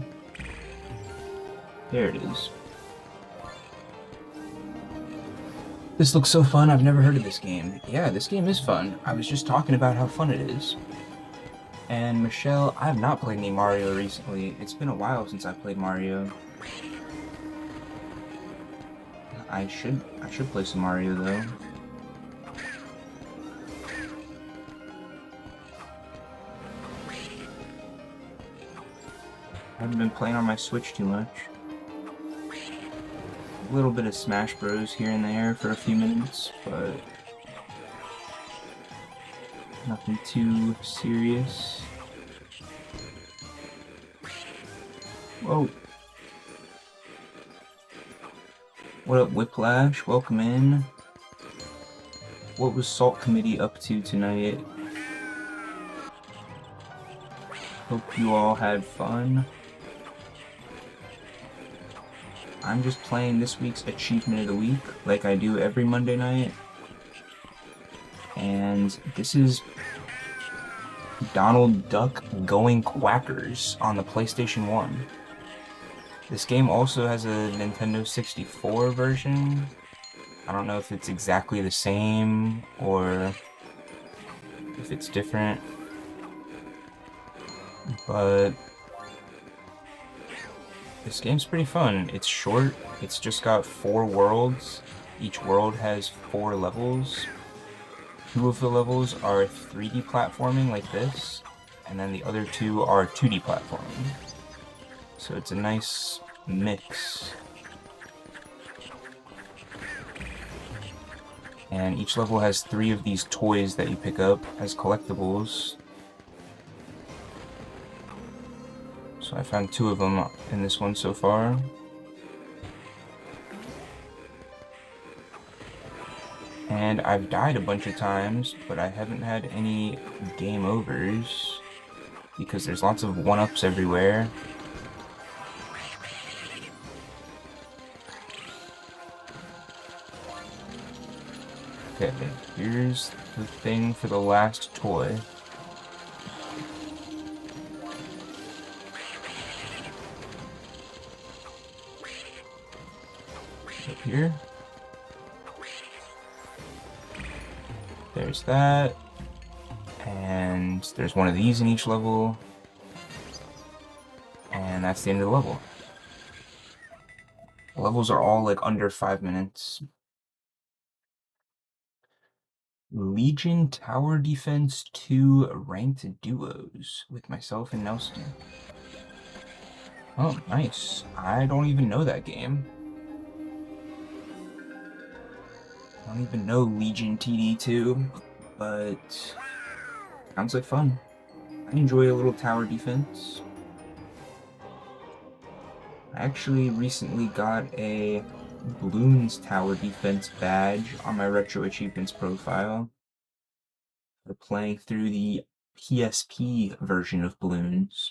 There it is. This looks so fun, I've never heard of this game. Yeah, this game is fun. I was just talking about how fun it is. And Michelle, I have not played any Mario recently. It's been a while since I played Mario. I should play some Mario though. I haven't been playing on my Switch too much. A little bit of Smash Bros here and there for a few minutes, but nothing too serious. Whoa. What up, Whiplash? Welcome in. What was Salt Committee up to tonight? Hope you all had fun. I'm just playing this week's Achievement of the Week, like I do every Monday night. And this is Donald Duck Goin Quackers on the PlayStation 1. This game also has a Nintendo 64 version. I don't know if it's exactly the same or if it's different. But this game's pretty fun. It's short. It's just got 4 worlds. Each world has 4 levels. 2 of the levels are 3D platforming like this, and then the other 2 are 2D platforming. So it's a nice mix. And each level has 3 of these toys that you pick up as collectibles. So I found 2 of them in this one so far. And I've died a bunch of times, but I haven't had any game overs because there's lots of 1-ups everywhere. Okay, here's the thing for the last toy. Up here. There's that. And there's one of these in each level. And that's the end of the level. The levels are all like under 5 minutes. Legion Tower Defense 2 Ranked Duos with myself and Nelson. Oh, nice. I don't even know that game. I don't even know Legion TD2, but sounds like fun. I enjoy a little tower defense. I actually recently got a Bloons Tower Defense badge on my Retro Achievements profile for playing through the PSP version of Bloons.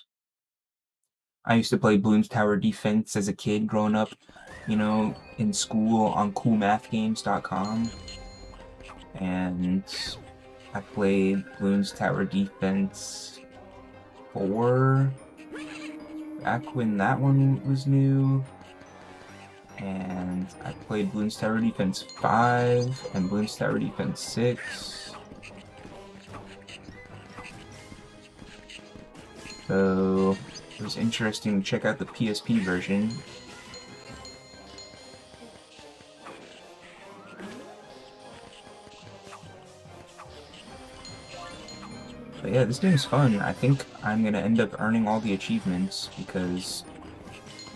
I used to play Bloons Tower Defense as a kid growing up, you know, in school on coolmathgames.com. And I played Bloons Tower Defense 4 back when that one was new. And I played Bloons Tower Defense 5 and Bloons Tower Defense 6. So it was interesting to check out the PSP version. But yeah, this game is fun. I think I'm gonna end up earning all the achievements because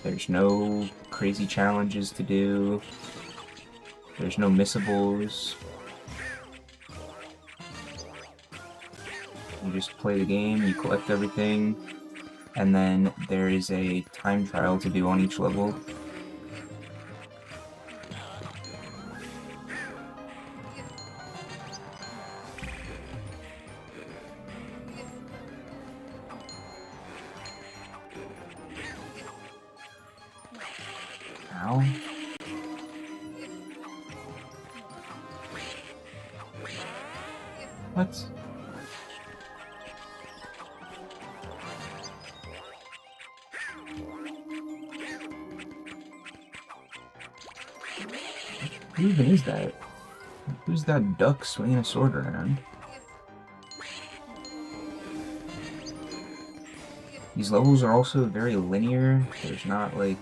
there's no crazy challenges to do. There's no missables. You just play the game, you collect everything, and then there is a time trial to do on each level. Ow. What? Who even is that? Who's that duck swinging a sword around? These levels are also very linear. There's not like...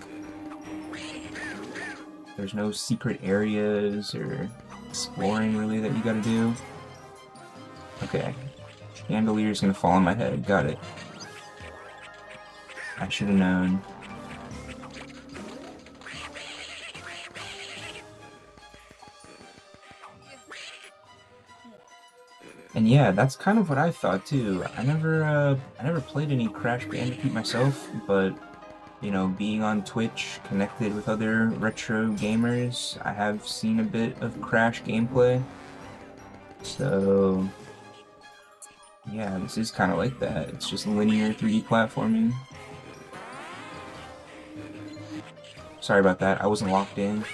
There's no secret areas or exploring really that you gotta do. Okay. Chandelier's gonna fall on my head. Got it. I should have known. And yeah, that's kind of what I thought too. I never played any Crash Bandicoot myself, but you know, being on Twitch, connected with other retro gamers, I have seen a bit of Crash gameplay. So yeah, this is kind of like that. It's just linear 3D platforming. Sorry about that, I wasn't locked in.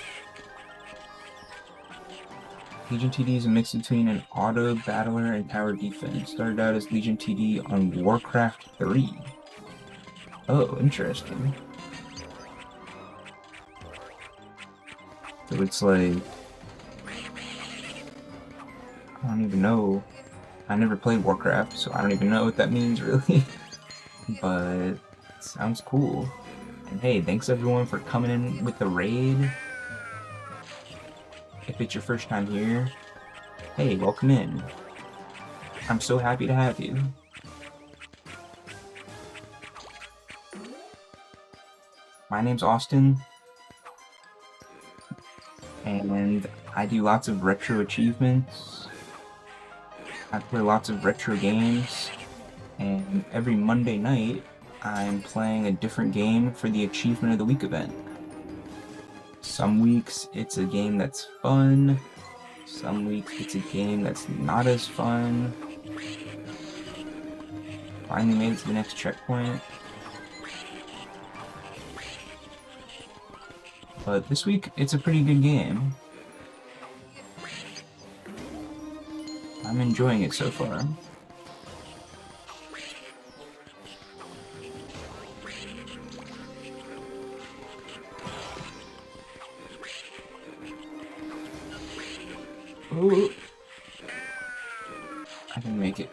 Legion TD is a mix between an auto battler and tower defense. Started out as Legion TD on Warcraft 3. Oh, interesting. So it's like... I don't even know. I never played Warcraft, so I don't even know what that means, really. But it sounds cool. And hey, thanks everyone for coming in with the raid. If it's your first time here, hey, welcome in. I'm so happy to have you. My name's Austin, and I do lots of retro achievements. I play lots of retro games, and every Monday night, I'm playing a different game for the Achievement of the Week event. Some weeks, it's a game that's fun. Some weeks it's a game that's not as fun. Finally made it to the next checkpoint. But this week, it's a pretty good game. I'm enjoying it so far. Ooh. I can make it.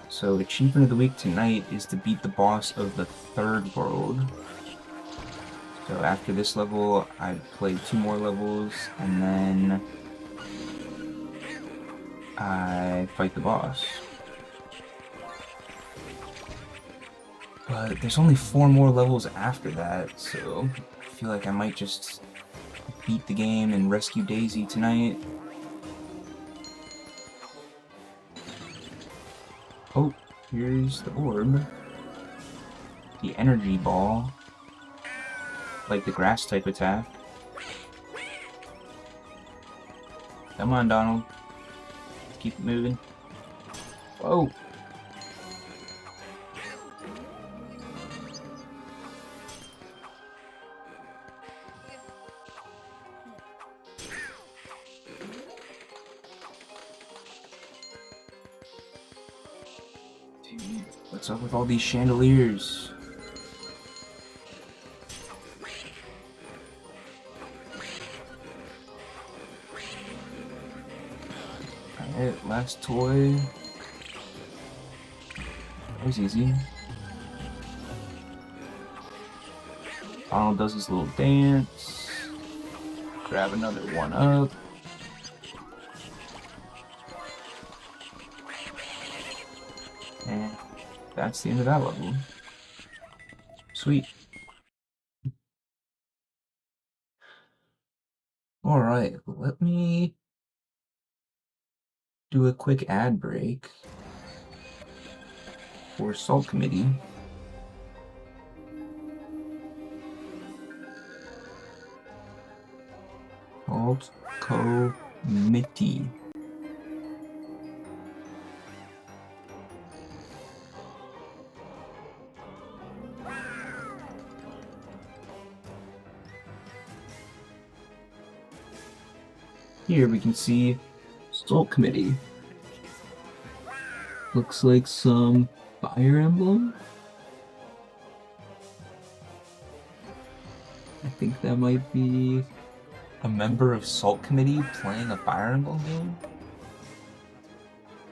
So, achievement of the week tonight is to beat the boss of the third world. So after this level, I play 2 more levels, and then I fight the boss. But there's only 4 more levels after that, so I feel like I might just beat the game and rescue Daisy tonight. Oh, here's the orb. The energy ball. Like the grass type attack. Come on, Donald. Let's keep it moving. Whoa! Dude, what's up with all these chandeliers? Alright, last toy. That was easy. Donald does his little dance. Grab another one up. And that's the end of that level. Sweet. Alright, let me do a quick ad break for Salt Committee. Salt Committee. Here we can see Salt Committee. Looks like some Fire Emblem. I think that might be a member of Salt Committee playing a Fire Emblem game,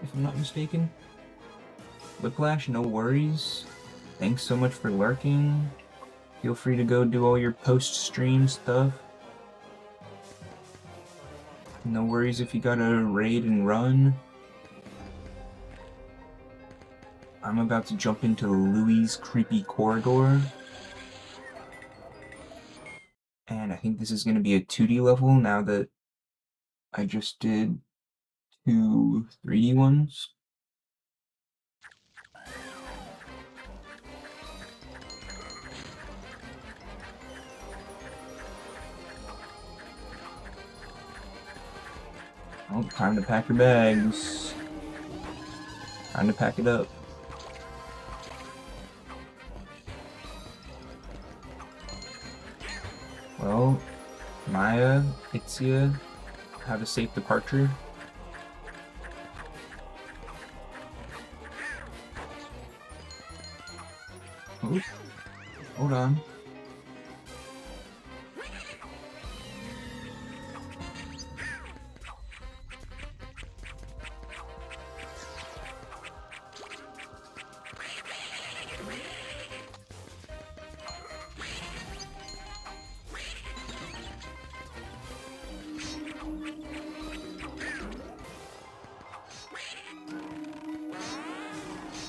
if I'm not mistaken. Whiplash, no worries. Thanks so much for lurking. Feel free to go do all your post-stream stuff. No worries if you gotta raid and run. I'm about to jump into Louie's creepy corridor. And I think this is gonna be a 2D level now that I just did 2 3D ones. Oh, time to pack your bags. Time to pack it up. Well, Maya, Itzia, have a safe departure. Oops. Hold on.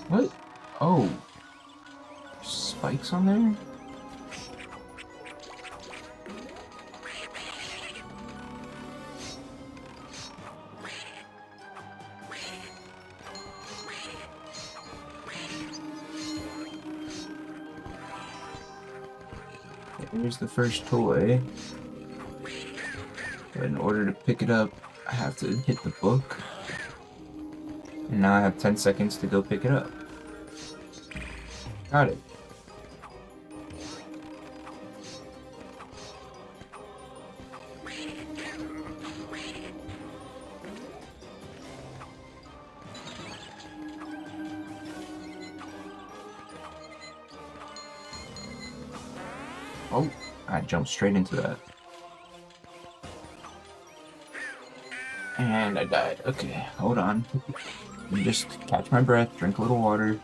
What? Oh. Spikes on there? Here's the first toy. But in order to pick it up, I have to hit the book. And now I have 10 seconds to go pick it up. Got it. Oh, I jumped straight into that. And I died. Okay, hold on. Let me just catch my breath, drink a little water.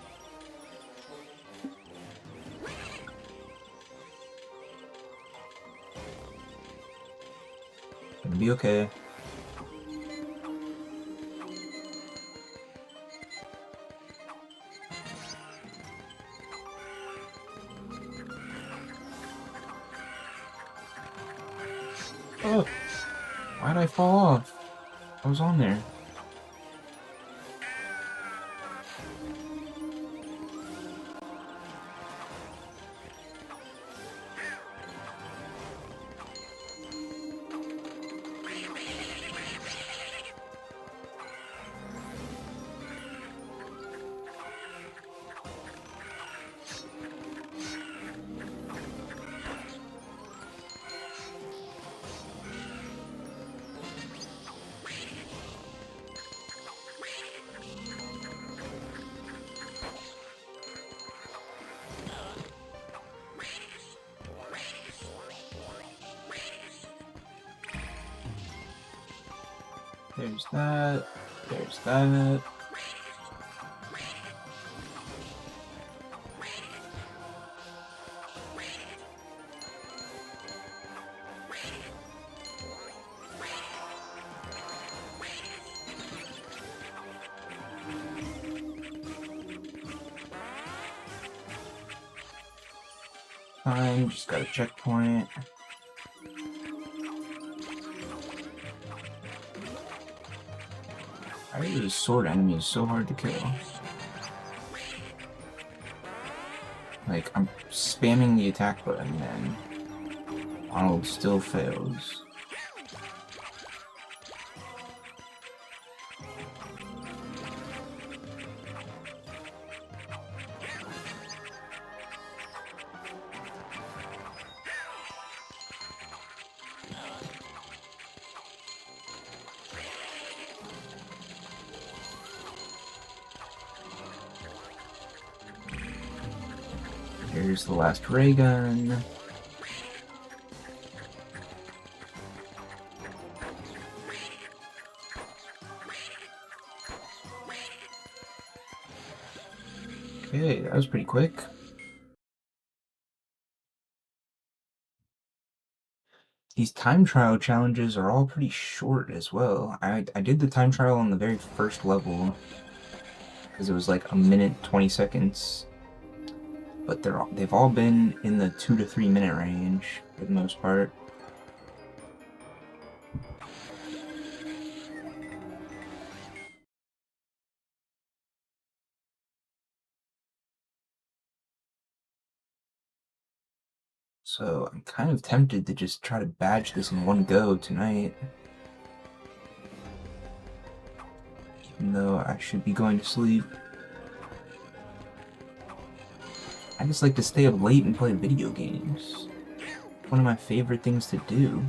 Gonna be okay. Oh, why'd I fall off? I was on there. There's that. There's that. Fine, just got a checkpoint. Why are those sword enemies so hard to kill? Like, I'm spamming the attack button and Arnold still fails. Here's the last ray gun. Okay, that was pretty quick. These time trial challenges are all pretty short as well. I did the time trial on the very first level because it was like a minute 20 seconds. But they've all been in the 2 to 3 minute range for the most part. So I'm kind of tempted to just try to badge this in one go tonight. Even though I should be going to sleep. I just like to stay up late and play video games. One of my favorite things to do.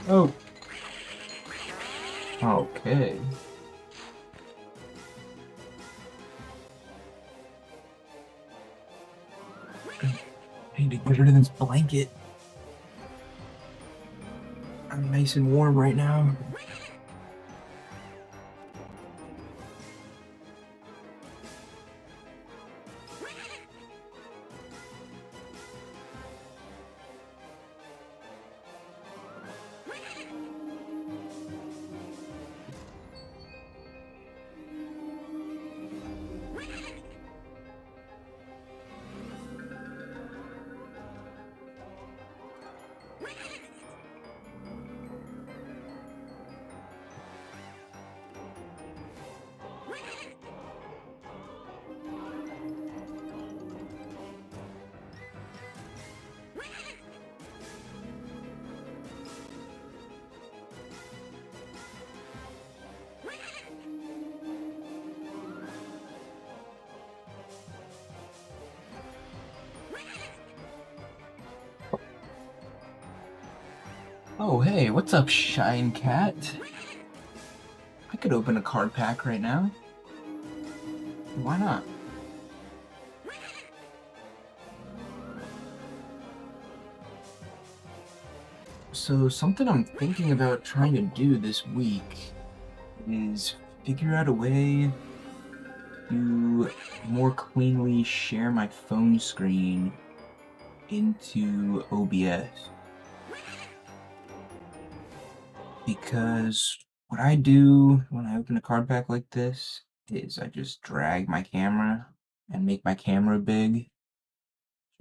Oh. Okay. I need to get rid of this blanket. I'm nice and warm right now. Oh, hey, what's up, Shine Cat? I could open a card pack right now. Why not? So, something I'm thinking about trying to do this week is figure out a way to more cleanly share my phone screen into OBS. Because what I do when I open a card pack like this is I just drag my camera and make my camera big.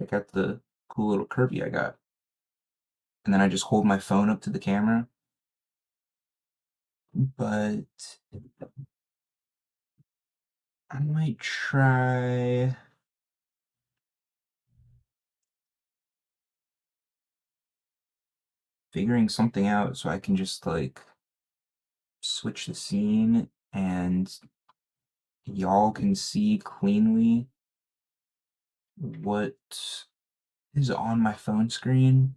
Check out the cool little Kirby I got. And then I just hold my phone up to the camera. But I might try figuring something out so I can just like switch the scene and y'all can see cleanly what is on my phone screen.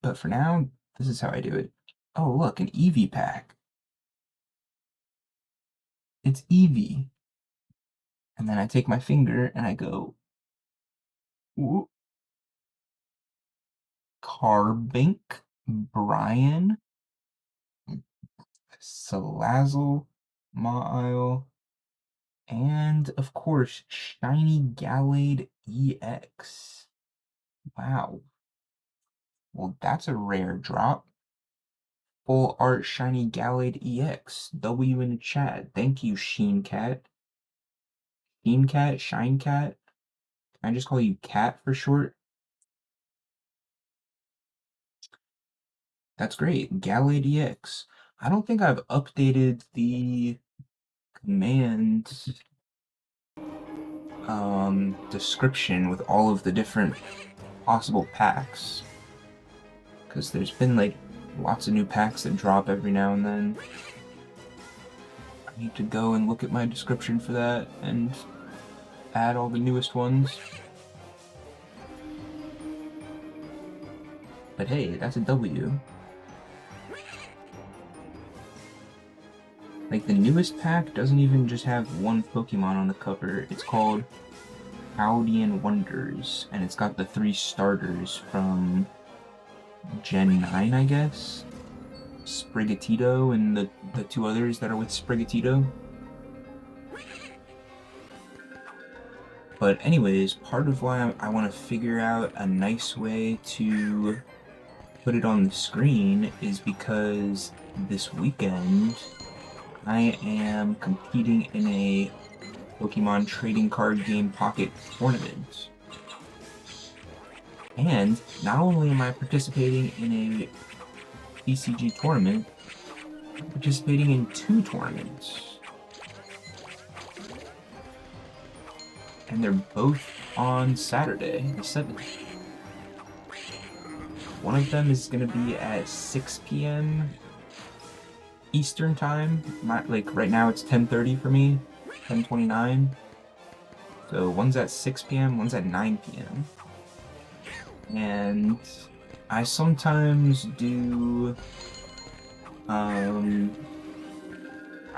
But for now, this is how I do it. Oh, look, an Eevee pack. It's Eevee. And then I take my finger and I go, ooh, Carbink, Brian, Salazzle, Maile, and of course, Shiny Gallade EX. Wow. Well, that's a rare drop. Full art Shiny Gallade EX. W in the chat. Thank you, Sheen Cat. Sheen Cat? Shine Cat? Can I just call you Cat for short? That's great. Gallade EX. I don't think I've updated the command description with all of the different possible packs. Because there's been like lots of new packs that drop every now and then. I need to go and look at my description for that and add all the newest ones. But hey, that's a W. Like, the newest pack doesn't even just have one Pokemon on the cover. It's called Howdian Wonders, and it's got the 3 starters from Gen 9, I guess? Sprigatito and the 2 others that are with Sprigatito. But anyways, part of why I want to figure out a nice way to put it on the screen is because this weekend I am competing in a Pokemon trading card game pocket tournament. And not only am I participating in a PCG tournament, I'm participating in 2 tournaments. And they're both on Saturday, the 7th. One of them is going to be at 6 p.m. Eastern time. Like right now it's 10:30 for me, 10:29. So one's at 6 p.m., one's at 9 p.m. And I sometimes do I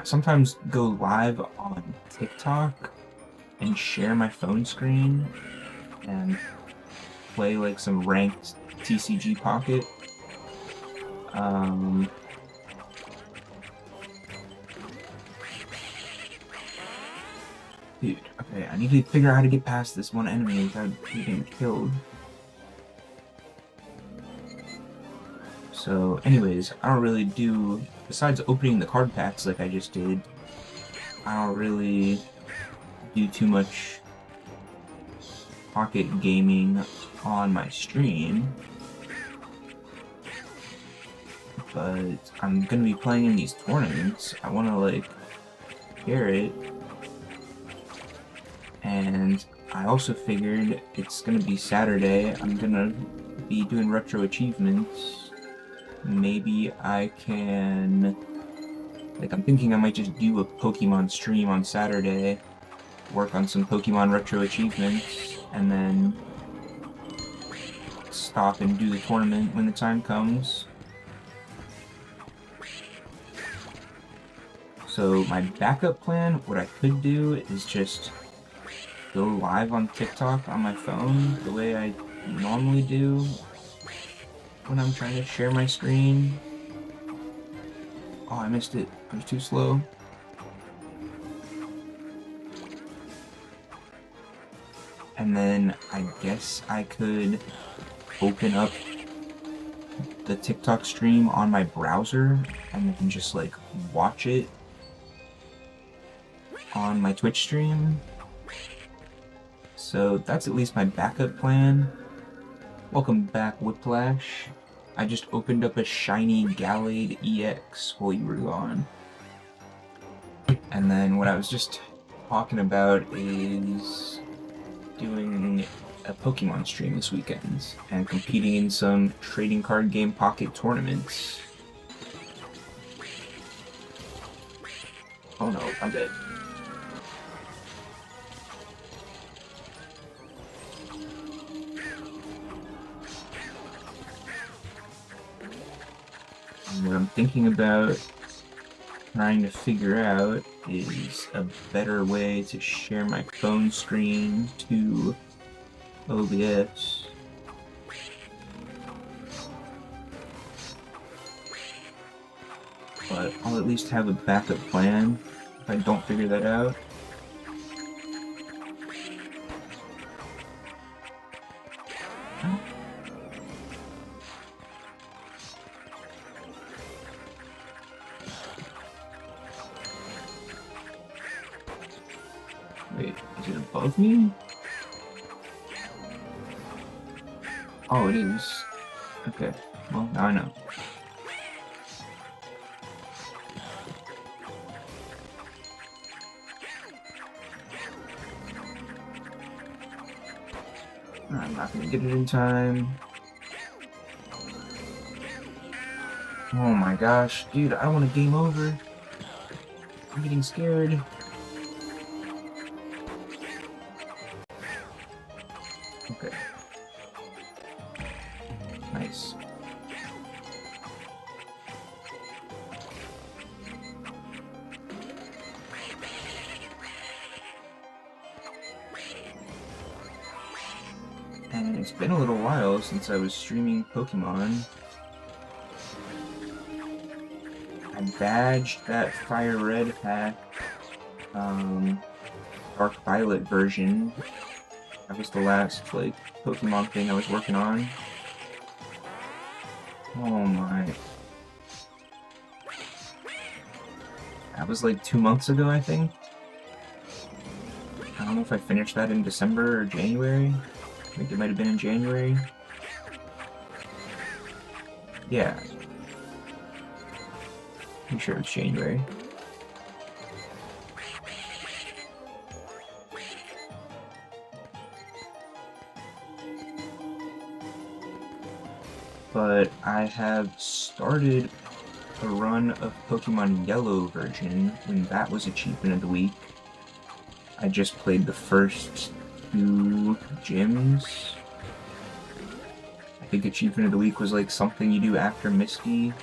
sometimes go live on TikTok and share my phone screen and play like some ranked TCG Pocket. Dude, okay, I need to figure out how to get past this one enemy without getting killed. So, anyways, I don't really do, besides opening the card packs like I just did, I don't really do too much pocket gaming on my stream. But I'm gonna be playing in these tournaments. I wanna, like, share it. And I also figured it's gonna be Saturday. I'm gonna be doing retro achievements. Maybe I can... Like, I'm thinking I might just do a Pokemon stream on Saturday, work on some Pokemon retro achievements, and then stop and do the tournament when the time comes. So my backup plan, what I could do is just go live on TikTok on my phone the way I normally do when I'm trying to share my screen. Oh, I missed it. I was too slow. And then I guess I could open up the TikTok stream on my browser and then just like watch it on my Twitch stream. So that's at least my backup plan. Welcome back, Whiplash. I just opened up a shiny Gallade EX while you were gone. And then what I was just talking about is doing a Pokemon stream this weekend and competing in some trading card game pocket tournaments. Oh no, I'm dead. And what I'm thinking about trying to figure out is a better way to share my phone screen to OBS. But I'll at least have a backup plan if I don't figure that out. Wait, is it above me? Oh, it is. Okay, well, now I know. I'm not gonna get it in time. Oh my gosh, dude, I don't want to game over. I'm getting scared. Okay. Nice. And it's been a little while since I was streaming Pokemon. I badged that Fire Red pack, Dark Violet version. That was the last, like, Pokemon thing I was working on. Oh my. That was like 2 months ago, I think. I don't know if I finished that in December or January. I think it might have been in January. Yeah. I'm sure it's January. But I have started a run of Pokemon Yellow version when that was Achievement of the Week. I just played the first 2 gyms. I think Achievement of the Week was like something you do after Misty.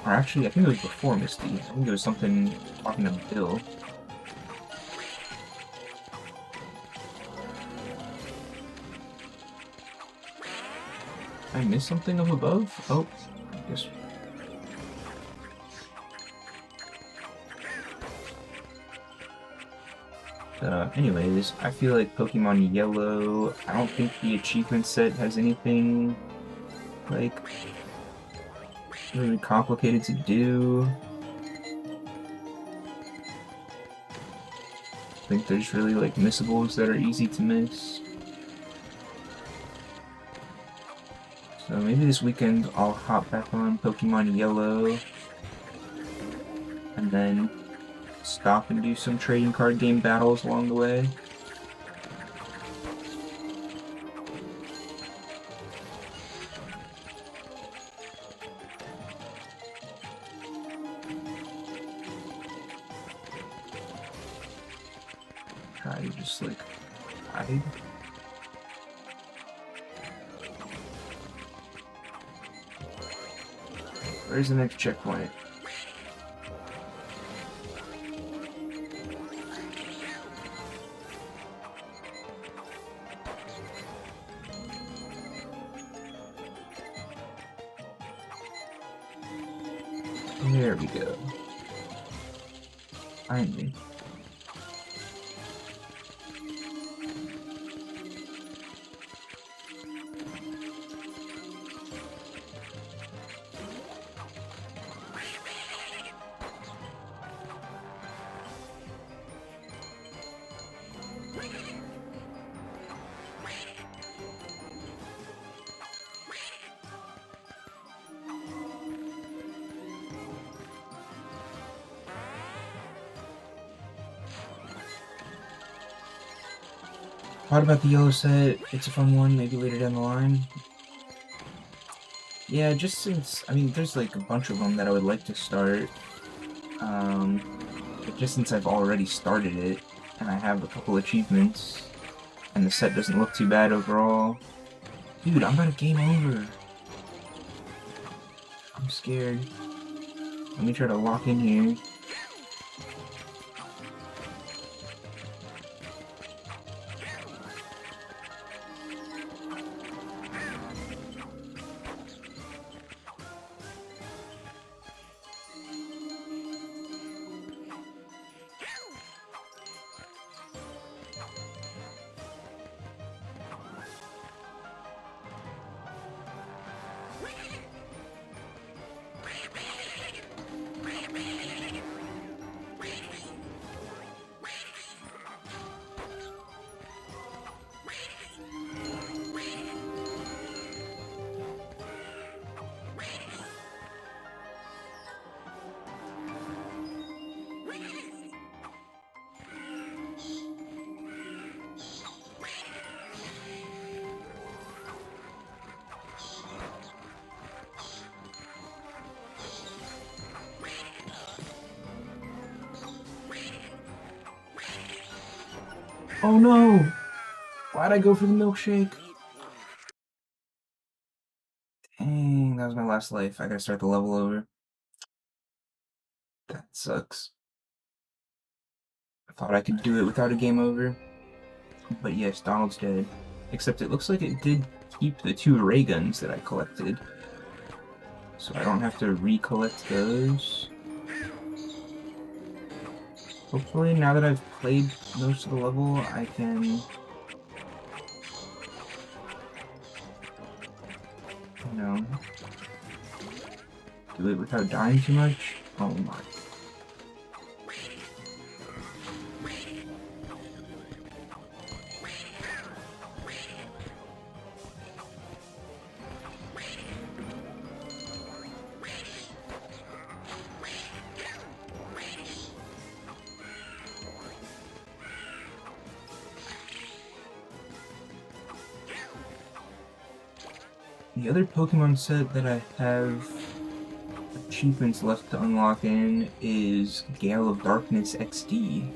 Or actually, I think it was before Misty. I think it was something talking to Bill. Did I miss something up above? Oh, I guess. Anyways, I feel like Pokemon Yellow, I don't think the achievement set has anything, like, really complicated to do. I think there's really, like, missables that are easy to miss. So maybe this weekend I'll hop back on Pokemon Yellow and then stop and do some trading card game battles along the way. Try to just like hide. Where's the next checkpoint? There we go. Finally. Thought about the yellow set, it's a fun one, maybe later down the line. Yeah, just since, I mean, there's like a bunch of them that I would like to start. But just since I've already started it, and I have a couple achievements, and the set doesn't look too bad overall. Dude, I'm about to game over. I'm scared. Let me try to lock in here. Oh no! Why'd I go for the milkshake? Dang, that was my last life. I gotta start the level over. That sucks. I thought I could do it without a game over. But yes, Donald's dead. Except it looks like it did keep the 2 ray guns that I collected. So I don't have to recollect those. Hopefully, now that I've played most of the level, I can... you know... do it without dying too much. Oh my. The other Pokemon set that I have achievements left to unlock in is Gale of Darkness XD.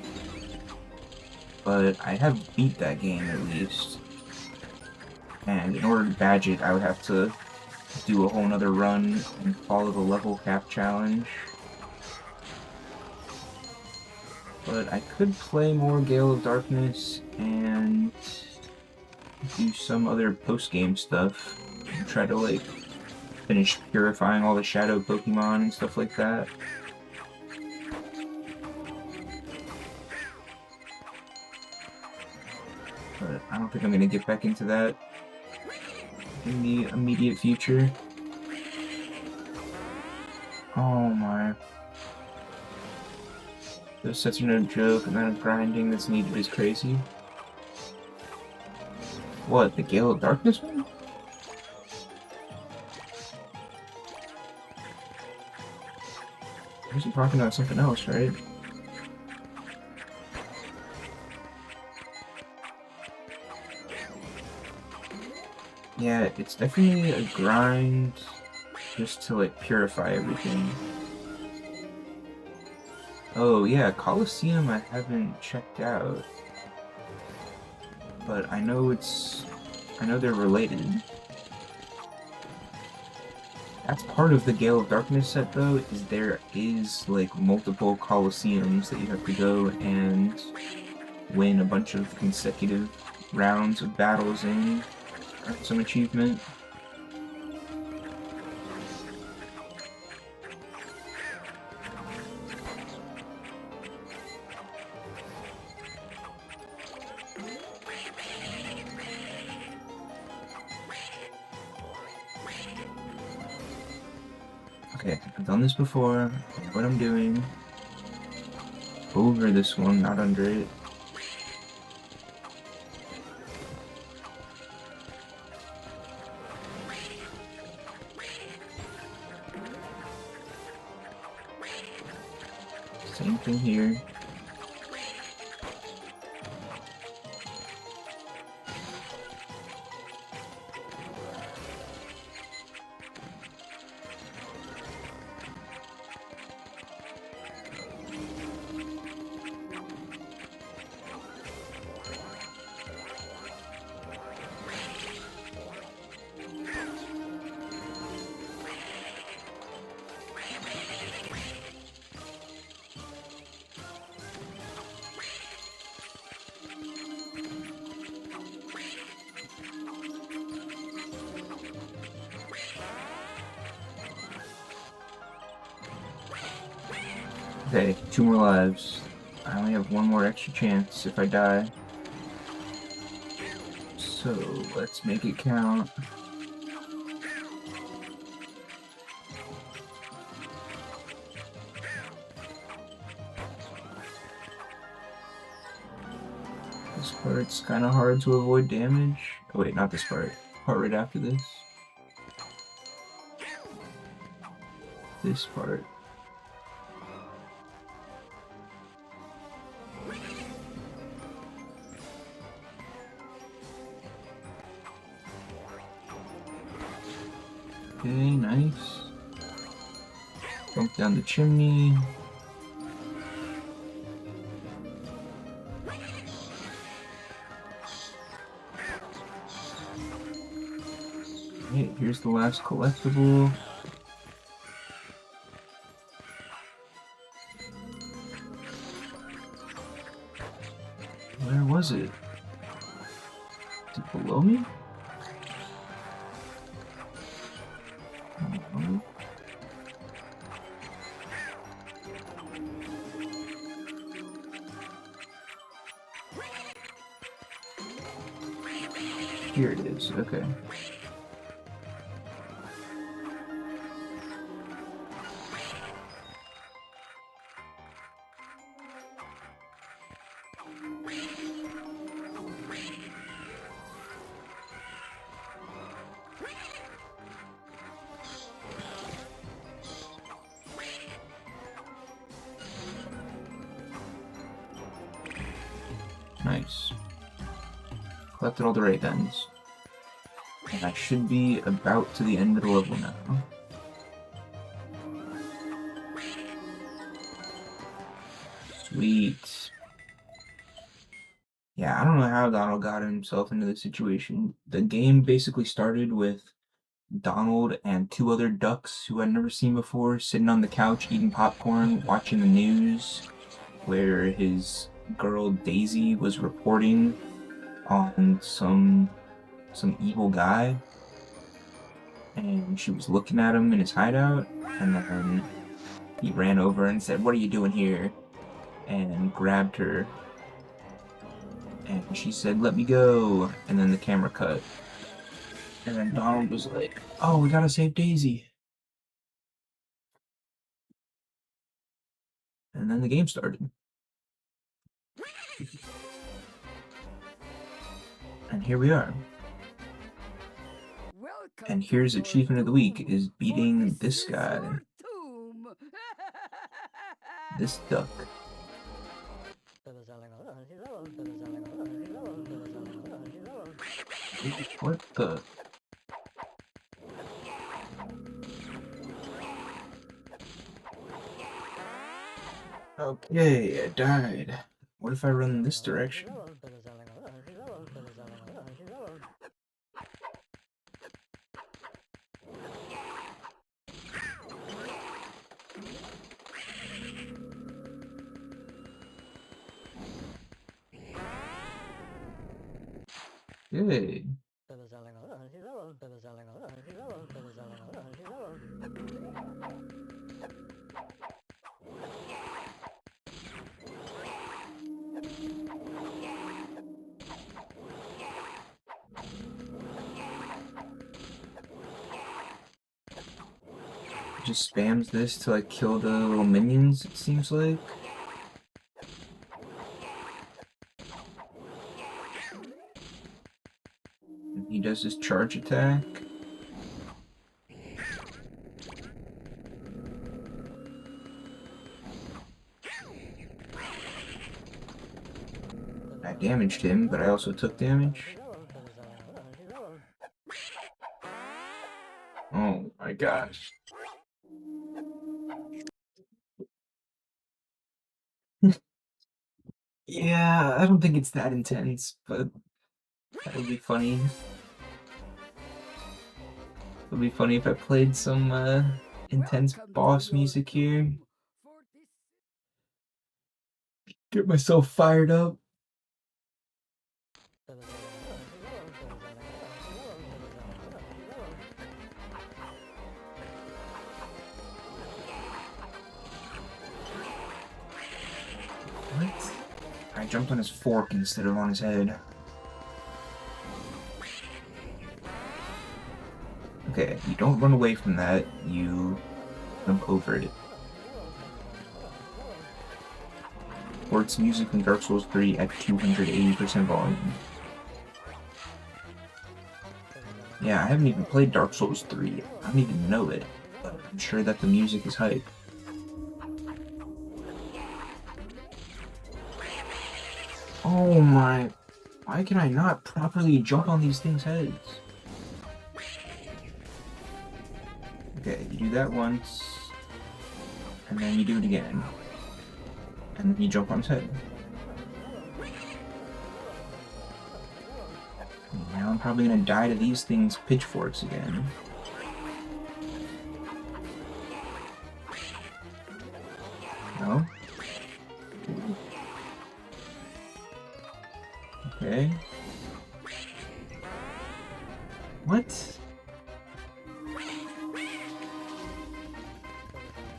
But I have beat that game at least. And in order to badge it, I would have to do a whole nother run and follow the level cap challenge. But I could play more Gale of Darkness and do some other post-game stuff. And try to, like, finish purifying all the shadow Pokemon and stuff like that. But I don't think I'm gonna get back into that in the immediate future. Oh my. Those sets are no joke. The amount of grinding that's needed is crazy. What, the Gale of Darkness one? I was talking about something else, right? Yeah, it's definitely a grind just to, like, purify everything. Oh yeah, Colosseum I haven't checked out. But I know they're related. That's part of the Gale of Darkness set, though, is there is, like, multiple Colosseums that you have to go and win a bunch of consecutive rounds of battles in. Earn some achievement. Okay, I've done this before. I know what I'm doing. Over this one, not under it. Same thing here. Okay, 2 more lives. I only have 1 more extra chance if I die. So, let's make it count. This part's kind of hard to avoid damage. Oh wait, not this part. Part right after this. This part. Okay, nice. Jump down the chimney. Okay, here's the last collectible. Where was it? Is it below me? Here it is, okay. Nice. Collected all the ray guns. And I should be about to the end of the level now. Sweet. Yeah, I don't know how Donald got himself into this situation. The game basically started with Donald and 2 other ducks who I'd never seen before sitting on the couch eating popcorn, watching the news, where his girl Daisy was reporting on some evil guy, and she was looking at him in his hideout, and then he ran over and said, "What are you doing here?" and grabbed her, and she said, "Let me go," and then the camera cut, and then Donald was like, "Oh, we gotta save Daisy," and then the game started. And here we are. And here's achievement of the week is beating this guy. This duck. What the? Okay, I died. What if I run this direction? Good. Just spams this to like kill the little minions, it seems like. And he does his charge attack. I damaged him, but I also took damage. Oh my gosh. Yeah, I don't think it's that intense, but that would be funny. It would be funny if I played some intense boss music here. Get myself fired up. What? I jumped on his fork instead of on his head. Okay, you don't run away from that, you jump over it. Ports music from Dark Souls 3 at 280% volume. Yeah, I haven't even played Dark Souls 3. I don't even know it, but I'm sure that the music is hype. Oh my... Why can I not properly jump on these things' heads? Okay, you do that once, and then you do it again. And then you jump on his head. Now I'm probably gonna die to these things' pitchforks again. No? Okay. What?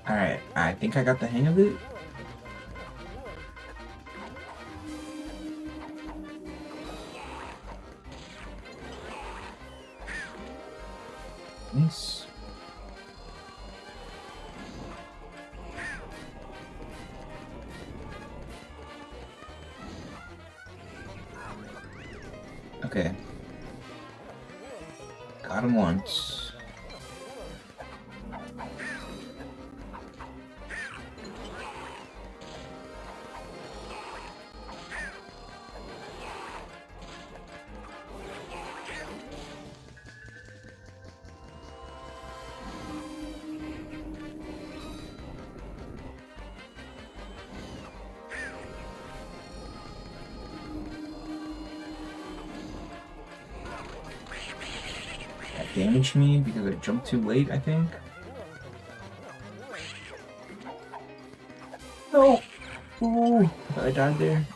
Alright, I think I got the hang of it. Nice. Okay. Got him once. Damaged me because I jumped too late, I think. No! Oh, I died there.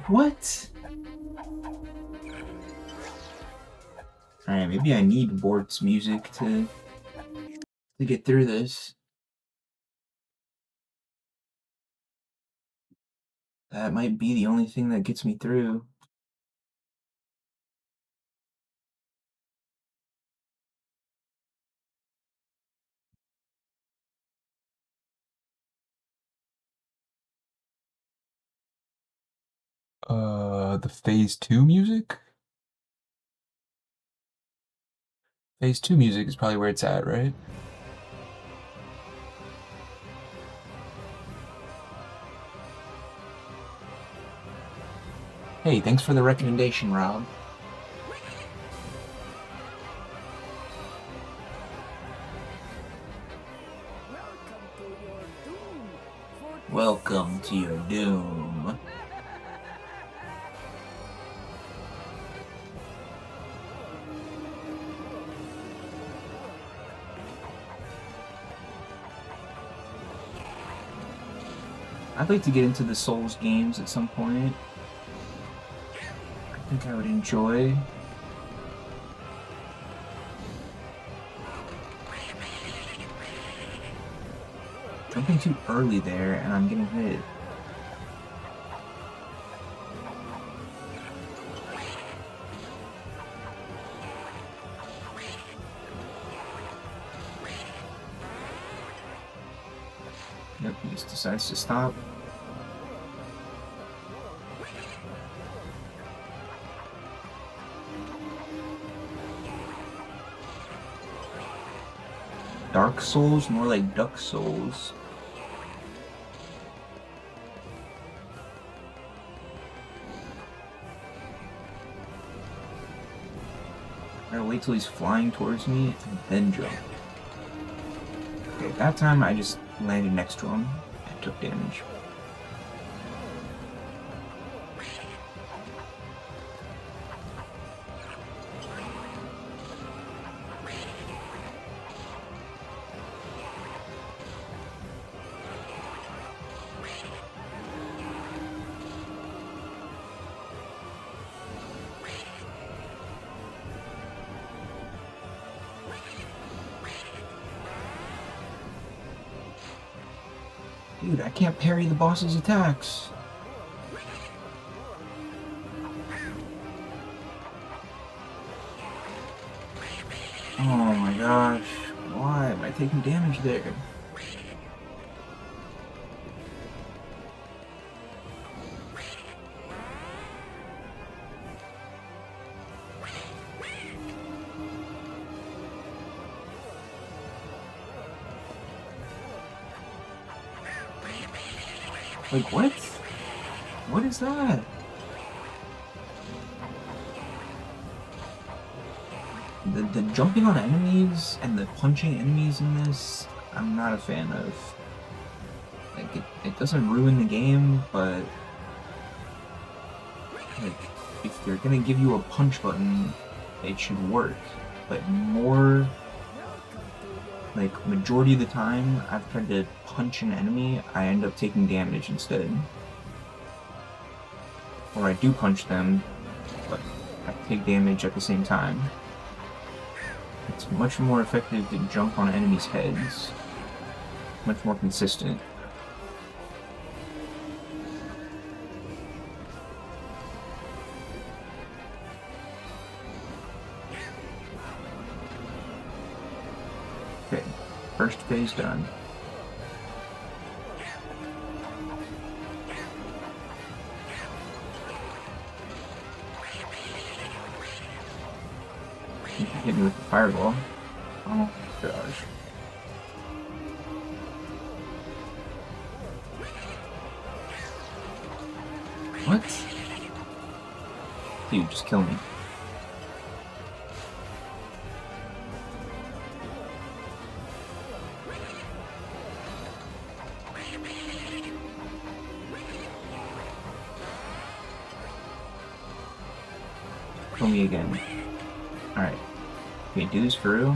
What? Alright, maybe I need Wart's music to get through this. That might be the only thing that gets me through. The Phase 2 music? Phase 2 music is probably where it's at, right? Hey, thanks for the recommendation, Rob. Welcome to your doom. I'd like to get into the Souls games at some point. I think I would enjoy. Jumping too early there, and I'm getting hit. Yep, he just decides to stop. Dark Souls, more like Duck Souls. I gotta wait till he's flying towards me and then jump. Okay, that time I just landed next to him and took damage. Dude, I can't parry the boss's attacks. Oh my gosh, why am I taking damage there? Like, what? What is that? The jumping on enemies and the punching enemies in this, I'm not a fan of. Like, it doesn't ruin the game, but like, if they're gonna give you a punch button, it should work. But more, like, majority of the time, I've tried to punch an enemy, I end up taking damage instead. Or I do punch them, but I take damage at the same time. It's much more effective to jump on enemies' heads. Much more consistent. Okay, first phase done. Hit me with the fireball. Oh gosh. What? Dude, just kill me. Kill me again. Alright. Can we do this for real?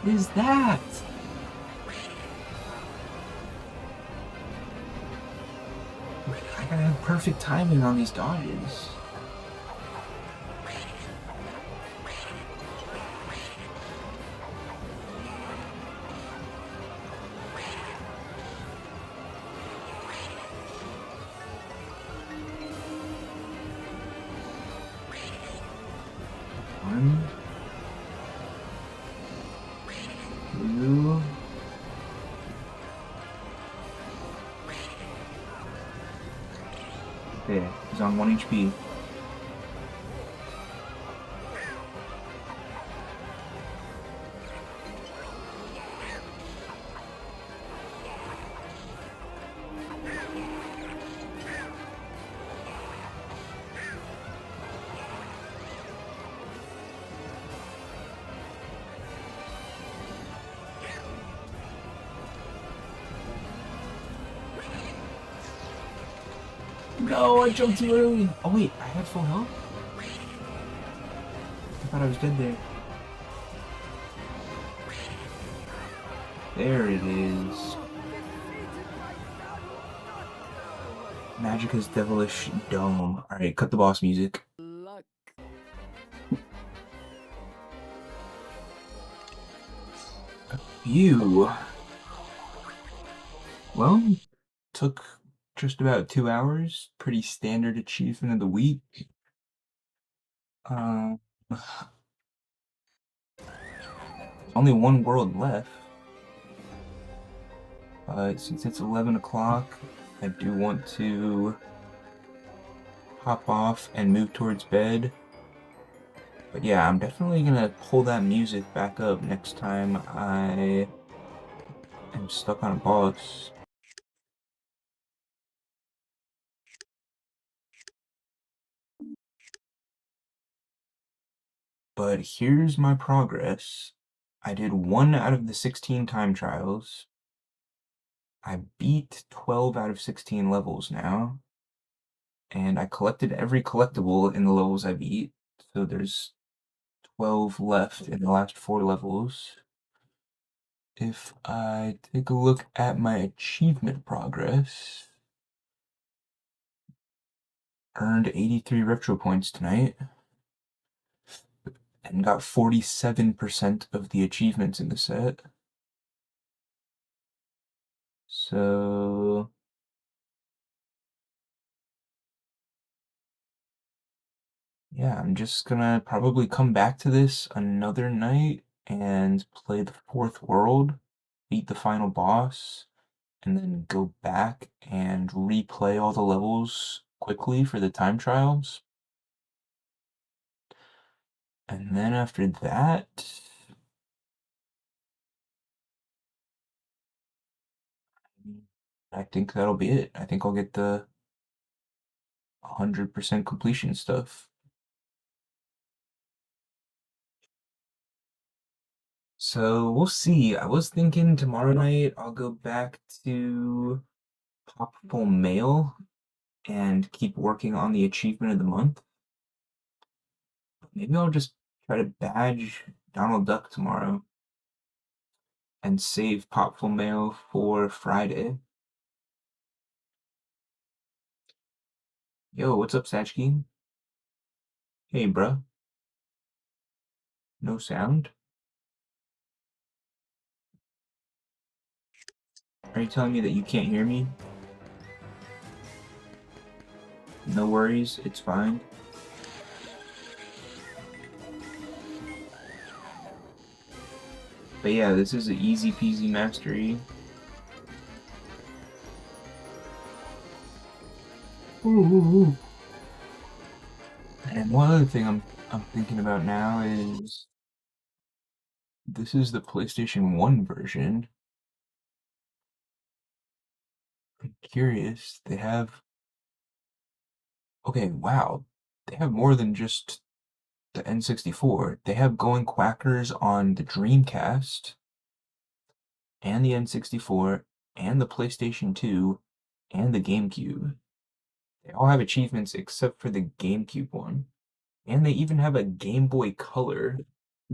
What is that? I gotta have perfect timing on these dodges. One, two. There, he's on 1 HP. No, I jumped too early. Oh wait, I had full health? I thought I was dead there. There it is. Magica's Devilish Dome. Alright, cut the boss music. Phew. Well, took just about 2 hours. Pretty standard achievement of the week. Only one world left. But since it's 11 o'clock, I do want to hop off and move towards bed. But yeah, I'm definitely gonna pull that music back up next time I am stuck on a boss. But here's my progress. I did 1 out of the 16 time trials. I beat 12 out of 16 levels now. And I collected every collectible in the levels I beat. So there's 12 left in the last 4 levels. If I take a look at my achievement progress, earned 83 retro points tonight, and got 47% of the achievements in the set. So yeah, I'm just gonna probably come back to this another night and play the 4th world, beat the final boss, and then go back and replay all the levels quickly for the time trials. And then after that, I think that'll be it. I think I'll get the 100% completion stuff. So we'll see. I was thinking tomorrow night I'll go back to Popful Mail and keep working on the achievement of the month. Maybe I'll just try to badge Donald Duck tomorrow and save Popful Mail for Friday. Yo, what's up, Satchki? Hey, bruh. No sound? Are you telling me that you can't hear me? No worries, it's fine. But yeah, this is an easy peasy mastery. Ooh. And one other thing I'm thinking about now is this is the PlayStation 1 version. I'm curious, they have okay, wow. They have more than just the N64. They have Goin Quackers on the Dreamcast and the N64 and the PlayStation 2 and the GameCube. They all have achievements except for the GameCube one. And they even have a Game Boy Color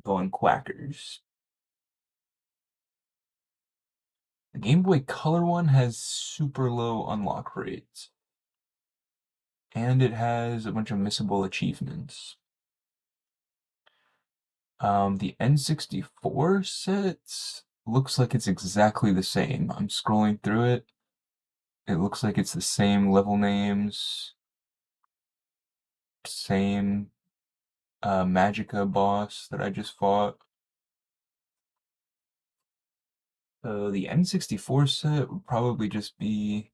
Goin Quackers. The Game Boy Color one has super low unlock rates. And it has a bunch of missable achievements. The N64 set looks like it's exactly the same. I'm scrolling through it. It looks like it's the same level names, same Magica boss that I just fought. So the N64 set would probably just be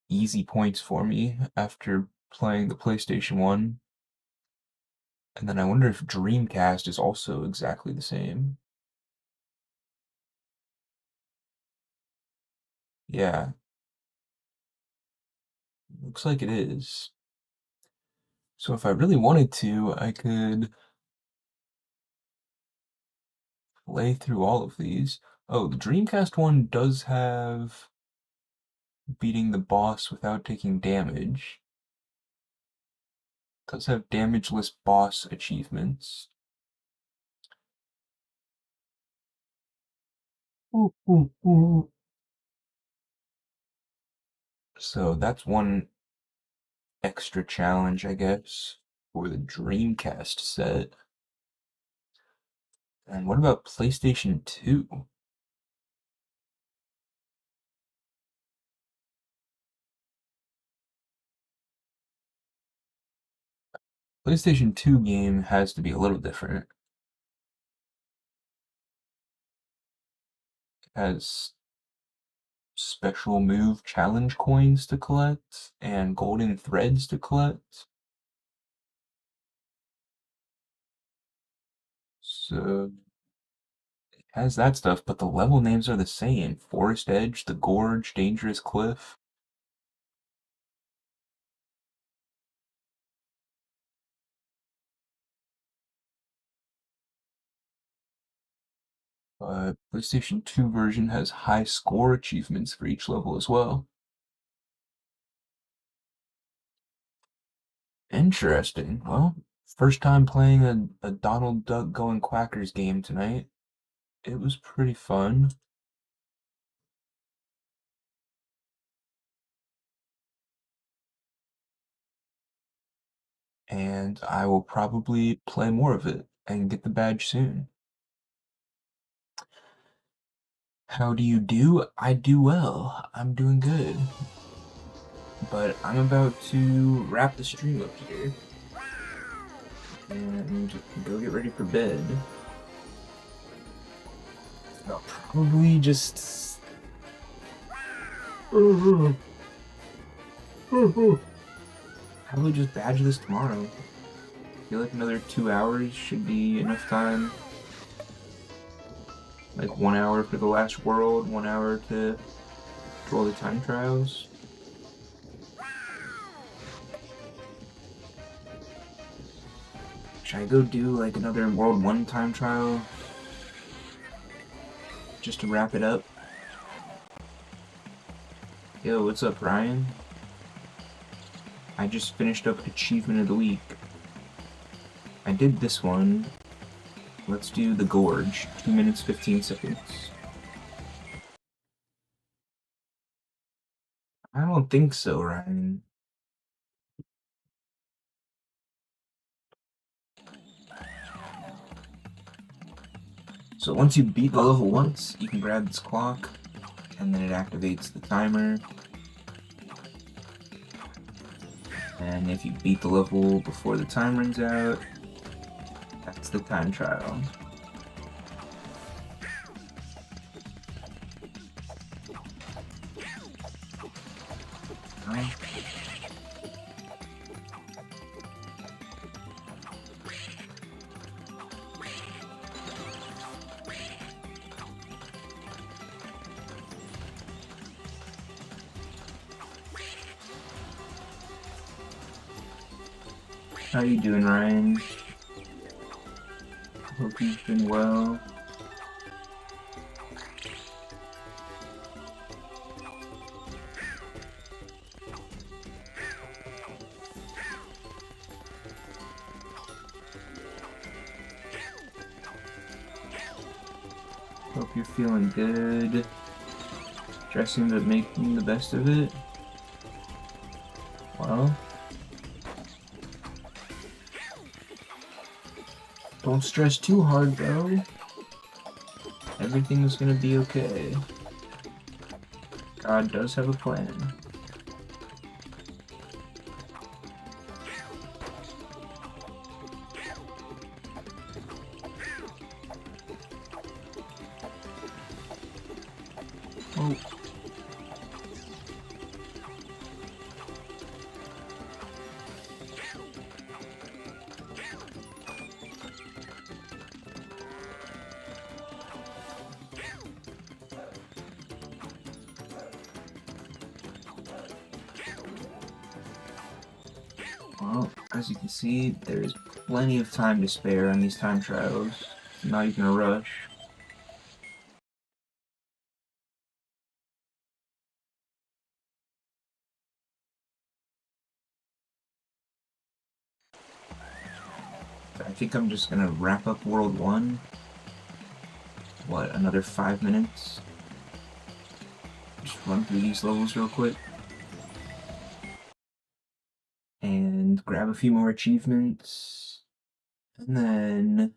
easy points for me after playing the PlayStation 1. And then I wonder if Dreamcast is also exactly the same. Yeah, looks like it is. So if I really wanted to, I could play through all of these. Oh, the Dreamcast one does have beating the boss without taking damage. Does have damageless boss achievements. Ooh, ooh, ooh. So that's one extra challenge, I guess, for the Dreamcast set. And what about PlayStation 2? PlayStation 2 game has to be a little different. It has special move challenge coins to collect and golden threads to collect. So it has that stuff, but the level names are the same. Forest Edge, The Gorge, Dangerous Cliff. But PlayStation 2 version has high score achievements for each level as well. Interesting. Well, first time playing a Donald Duck Goin Quackers game tonight. It was pretty fun. And I will probably play more of it and get the badge soon. How do you do? I do well. I'm doing good. But I'm about to wrap the stream up here and go get ready for bed. I'll probably just probably just badge this tomorrow. I feel like another 2 hours should be enough time. Like 1 hour for the last world, 1 hour to do all the time trials. Should I go do like another World 1 time trial? Just to wrap it up? Yo, what's up, Ryan? I just finished up Achievement of the Week. I did this one. Let's do the Gorge. 2 minutes, 15 seconds. I don't think so, Ryan. So once you beat the level once, you can grab this clock, and then it activates the timer. And if you beat the level before the time runs out, that's the time trial. Alright. How you doing, Ryan? Hope you've been well. Hope you're feeling good. Stressing but making the best of it. Well, don't stress too hard, bro. Everything is gonna be okay. God does have a plan. Oh. Well, as you can see, there's plenty of time to spare on these time trials. Not even a rush. think I'm just gonna wrap up World 1. What, another 5 minutes? Just run through these levels real quick. And grab a few more achievements. And then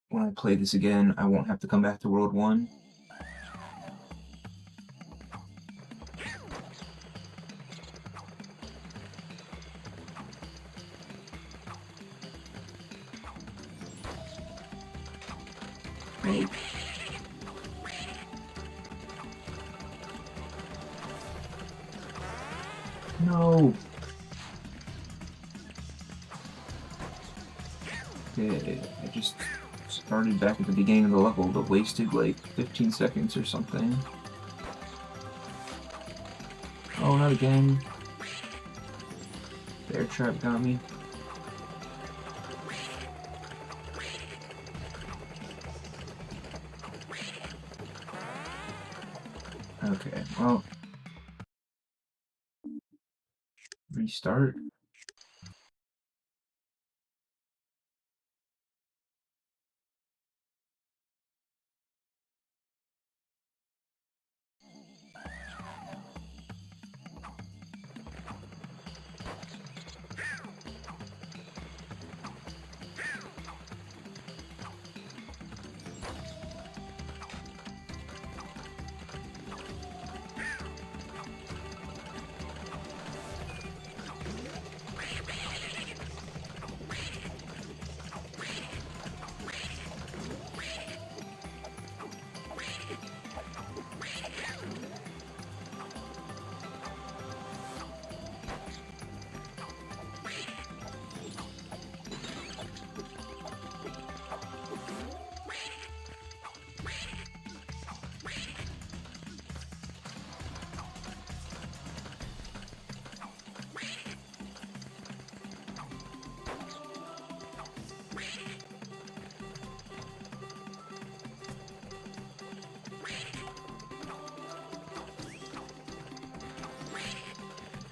when I play this again, I won't have to come back to World 1. Oh. No! Okay, I just started back at the beginning of the level, but wasted like 15 seconds or something. Oh, not again. Bear trap got me. Okay, well. Restart.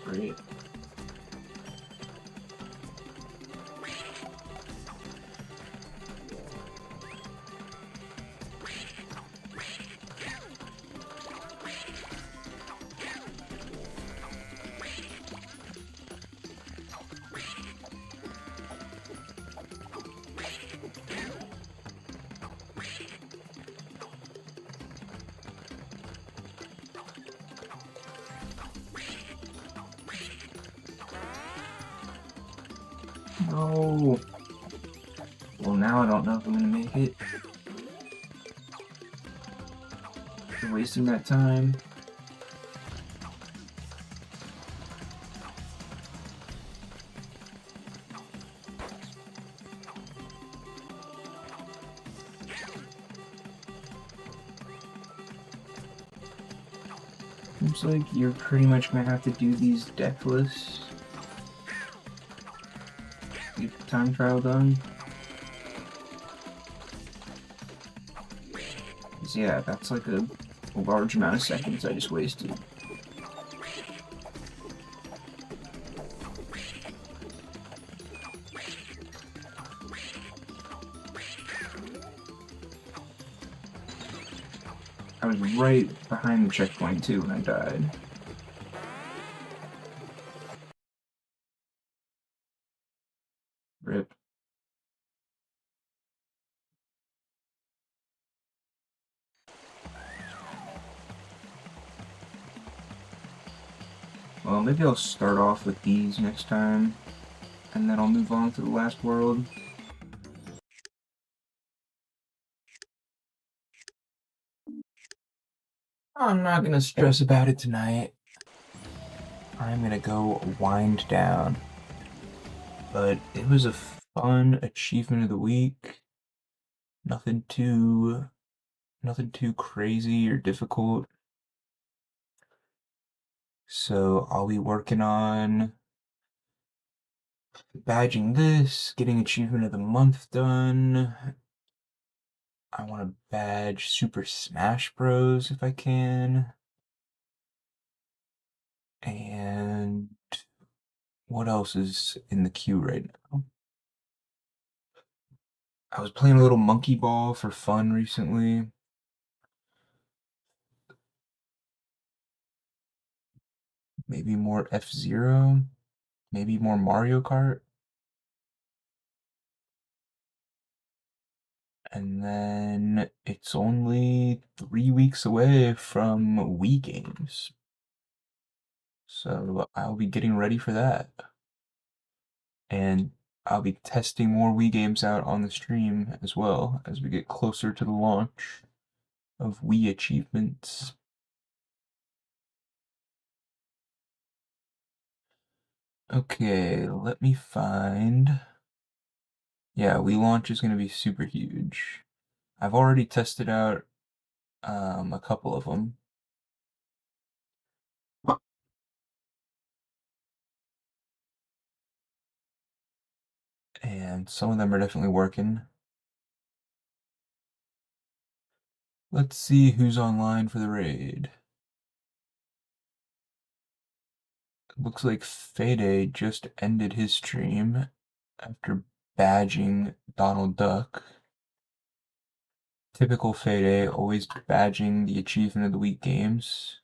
Great. No. Well, now I don't know if I'm gonna make it. After wasting that time. Seems like you're pretty much gonna have to do these deathless. Get the time trial done. 'Cause yeah, that's like a large amount of seconds I just wasted. I was right behind the checkpoint too when I died. Rip. Well, maybe I'll start off with these next time, and then I'll move on to the last world. I'm not gonna stress about it tonight. I'm gonna go wind down. But it was a fun achievement of the week. Nothing too crazy or difficult. So I'll be working on badging this, getting achievement of the month done. I want to badge Super Smash Bros. If I can. And what else is in the queue right now? I was playing a little monkey ball for fun recently. Maybe more F-Zero. Maybe more Mario Kart. And then it's only 3 weeks away from Wii games. So I'll be getting ready for that. And I'll be testing more Wii games out on the stream as well as we get closer to the launch of Wii Achievements. Okay, let me find... Yeah, Wii launch is going to be super huge. I've already tested out a couple of them. And some of them are definitely working. Let's see who's online for the raid. Looks like Fede just ended his stream after badging Donald Duck. Typical Fede, always badging the Achievement of the Week games.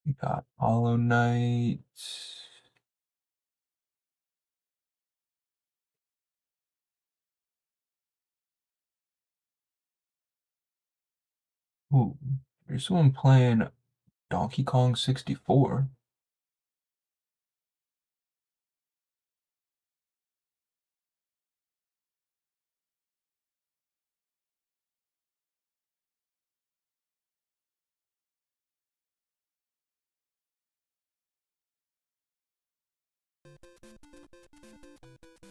We got Hollow Knight. Ooh, there's someone playing Donkey Kong 64.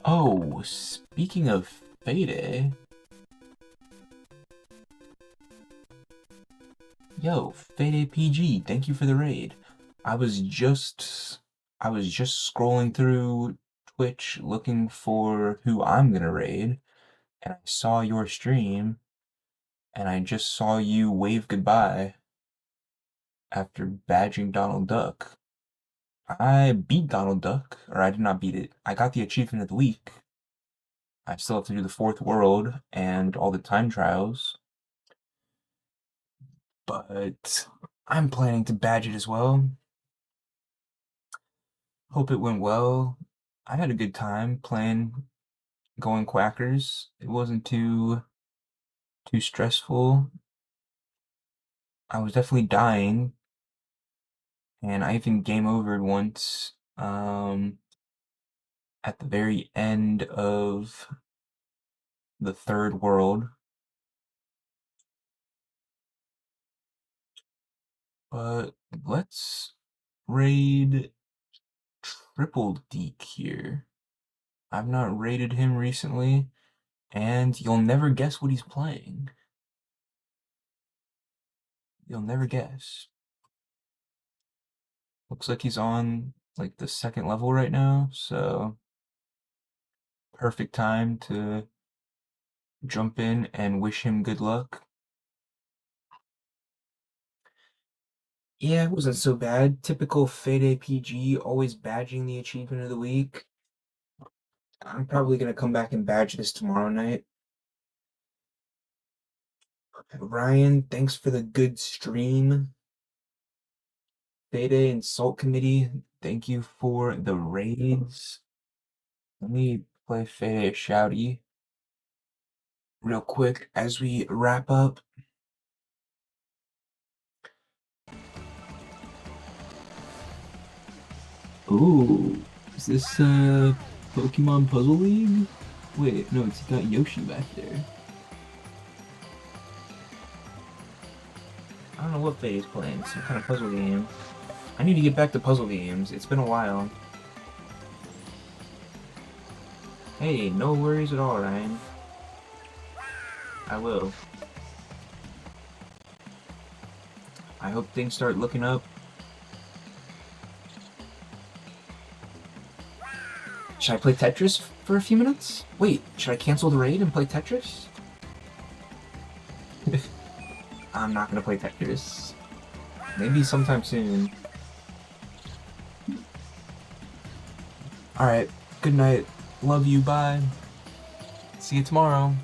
Oh, speaking of Fede. Yo, Fede PG, thank you for the raid. I was just scrolling through Twitch looking for who I'm gonna raid, and I saw your stream, and I just saw you wave goodbye after badging Donald Duck. I beat Donald Duck, or I did not beat it. I got the achievement of the week. I still have to do the 4th world and all the time trials. But I'm planning to badge it as well. Hope it went well. I had a good time playing Goin Quackers. It wasn't too stressful. I was definitely dying, and I even game overed once at the very end of the 3rd world. But let's raid Triple Deke here. I've not raided him recently, and you'll never guess what he's playing. You'll never guess. Looks like he's on like the 2nd level right now, so perfect time to jump in and wish him good luck. Yeah, it wasn't so bad. Typical Fede PG, always badging the achievement of the week. I'm probably gonna come back and badge this tomorrow night. Ryan, thanks for the good stream. Fede and Salt Committee, thank you for the raids. Let me play Fede Shouty real quick as we wrap up. Ooh, is this Pokemon Puzzle League? Wait, no, it's got Yoshi back there. I don't know what Fade's playing, some kind of puzzle game. I need to get back to puzzle games, it's been a while. Hey, no worries at all, Ryan. I will. I hope things start looking up. Should I play Tetris for a few minutes? Wait, should I cancel the raid and play Tetris? I'm not gonna play Tetris. Maybe sometime soon. Alright, good night. Love you, bye. See you tomorrow.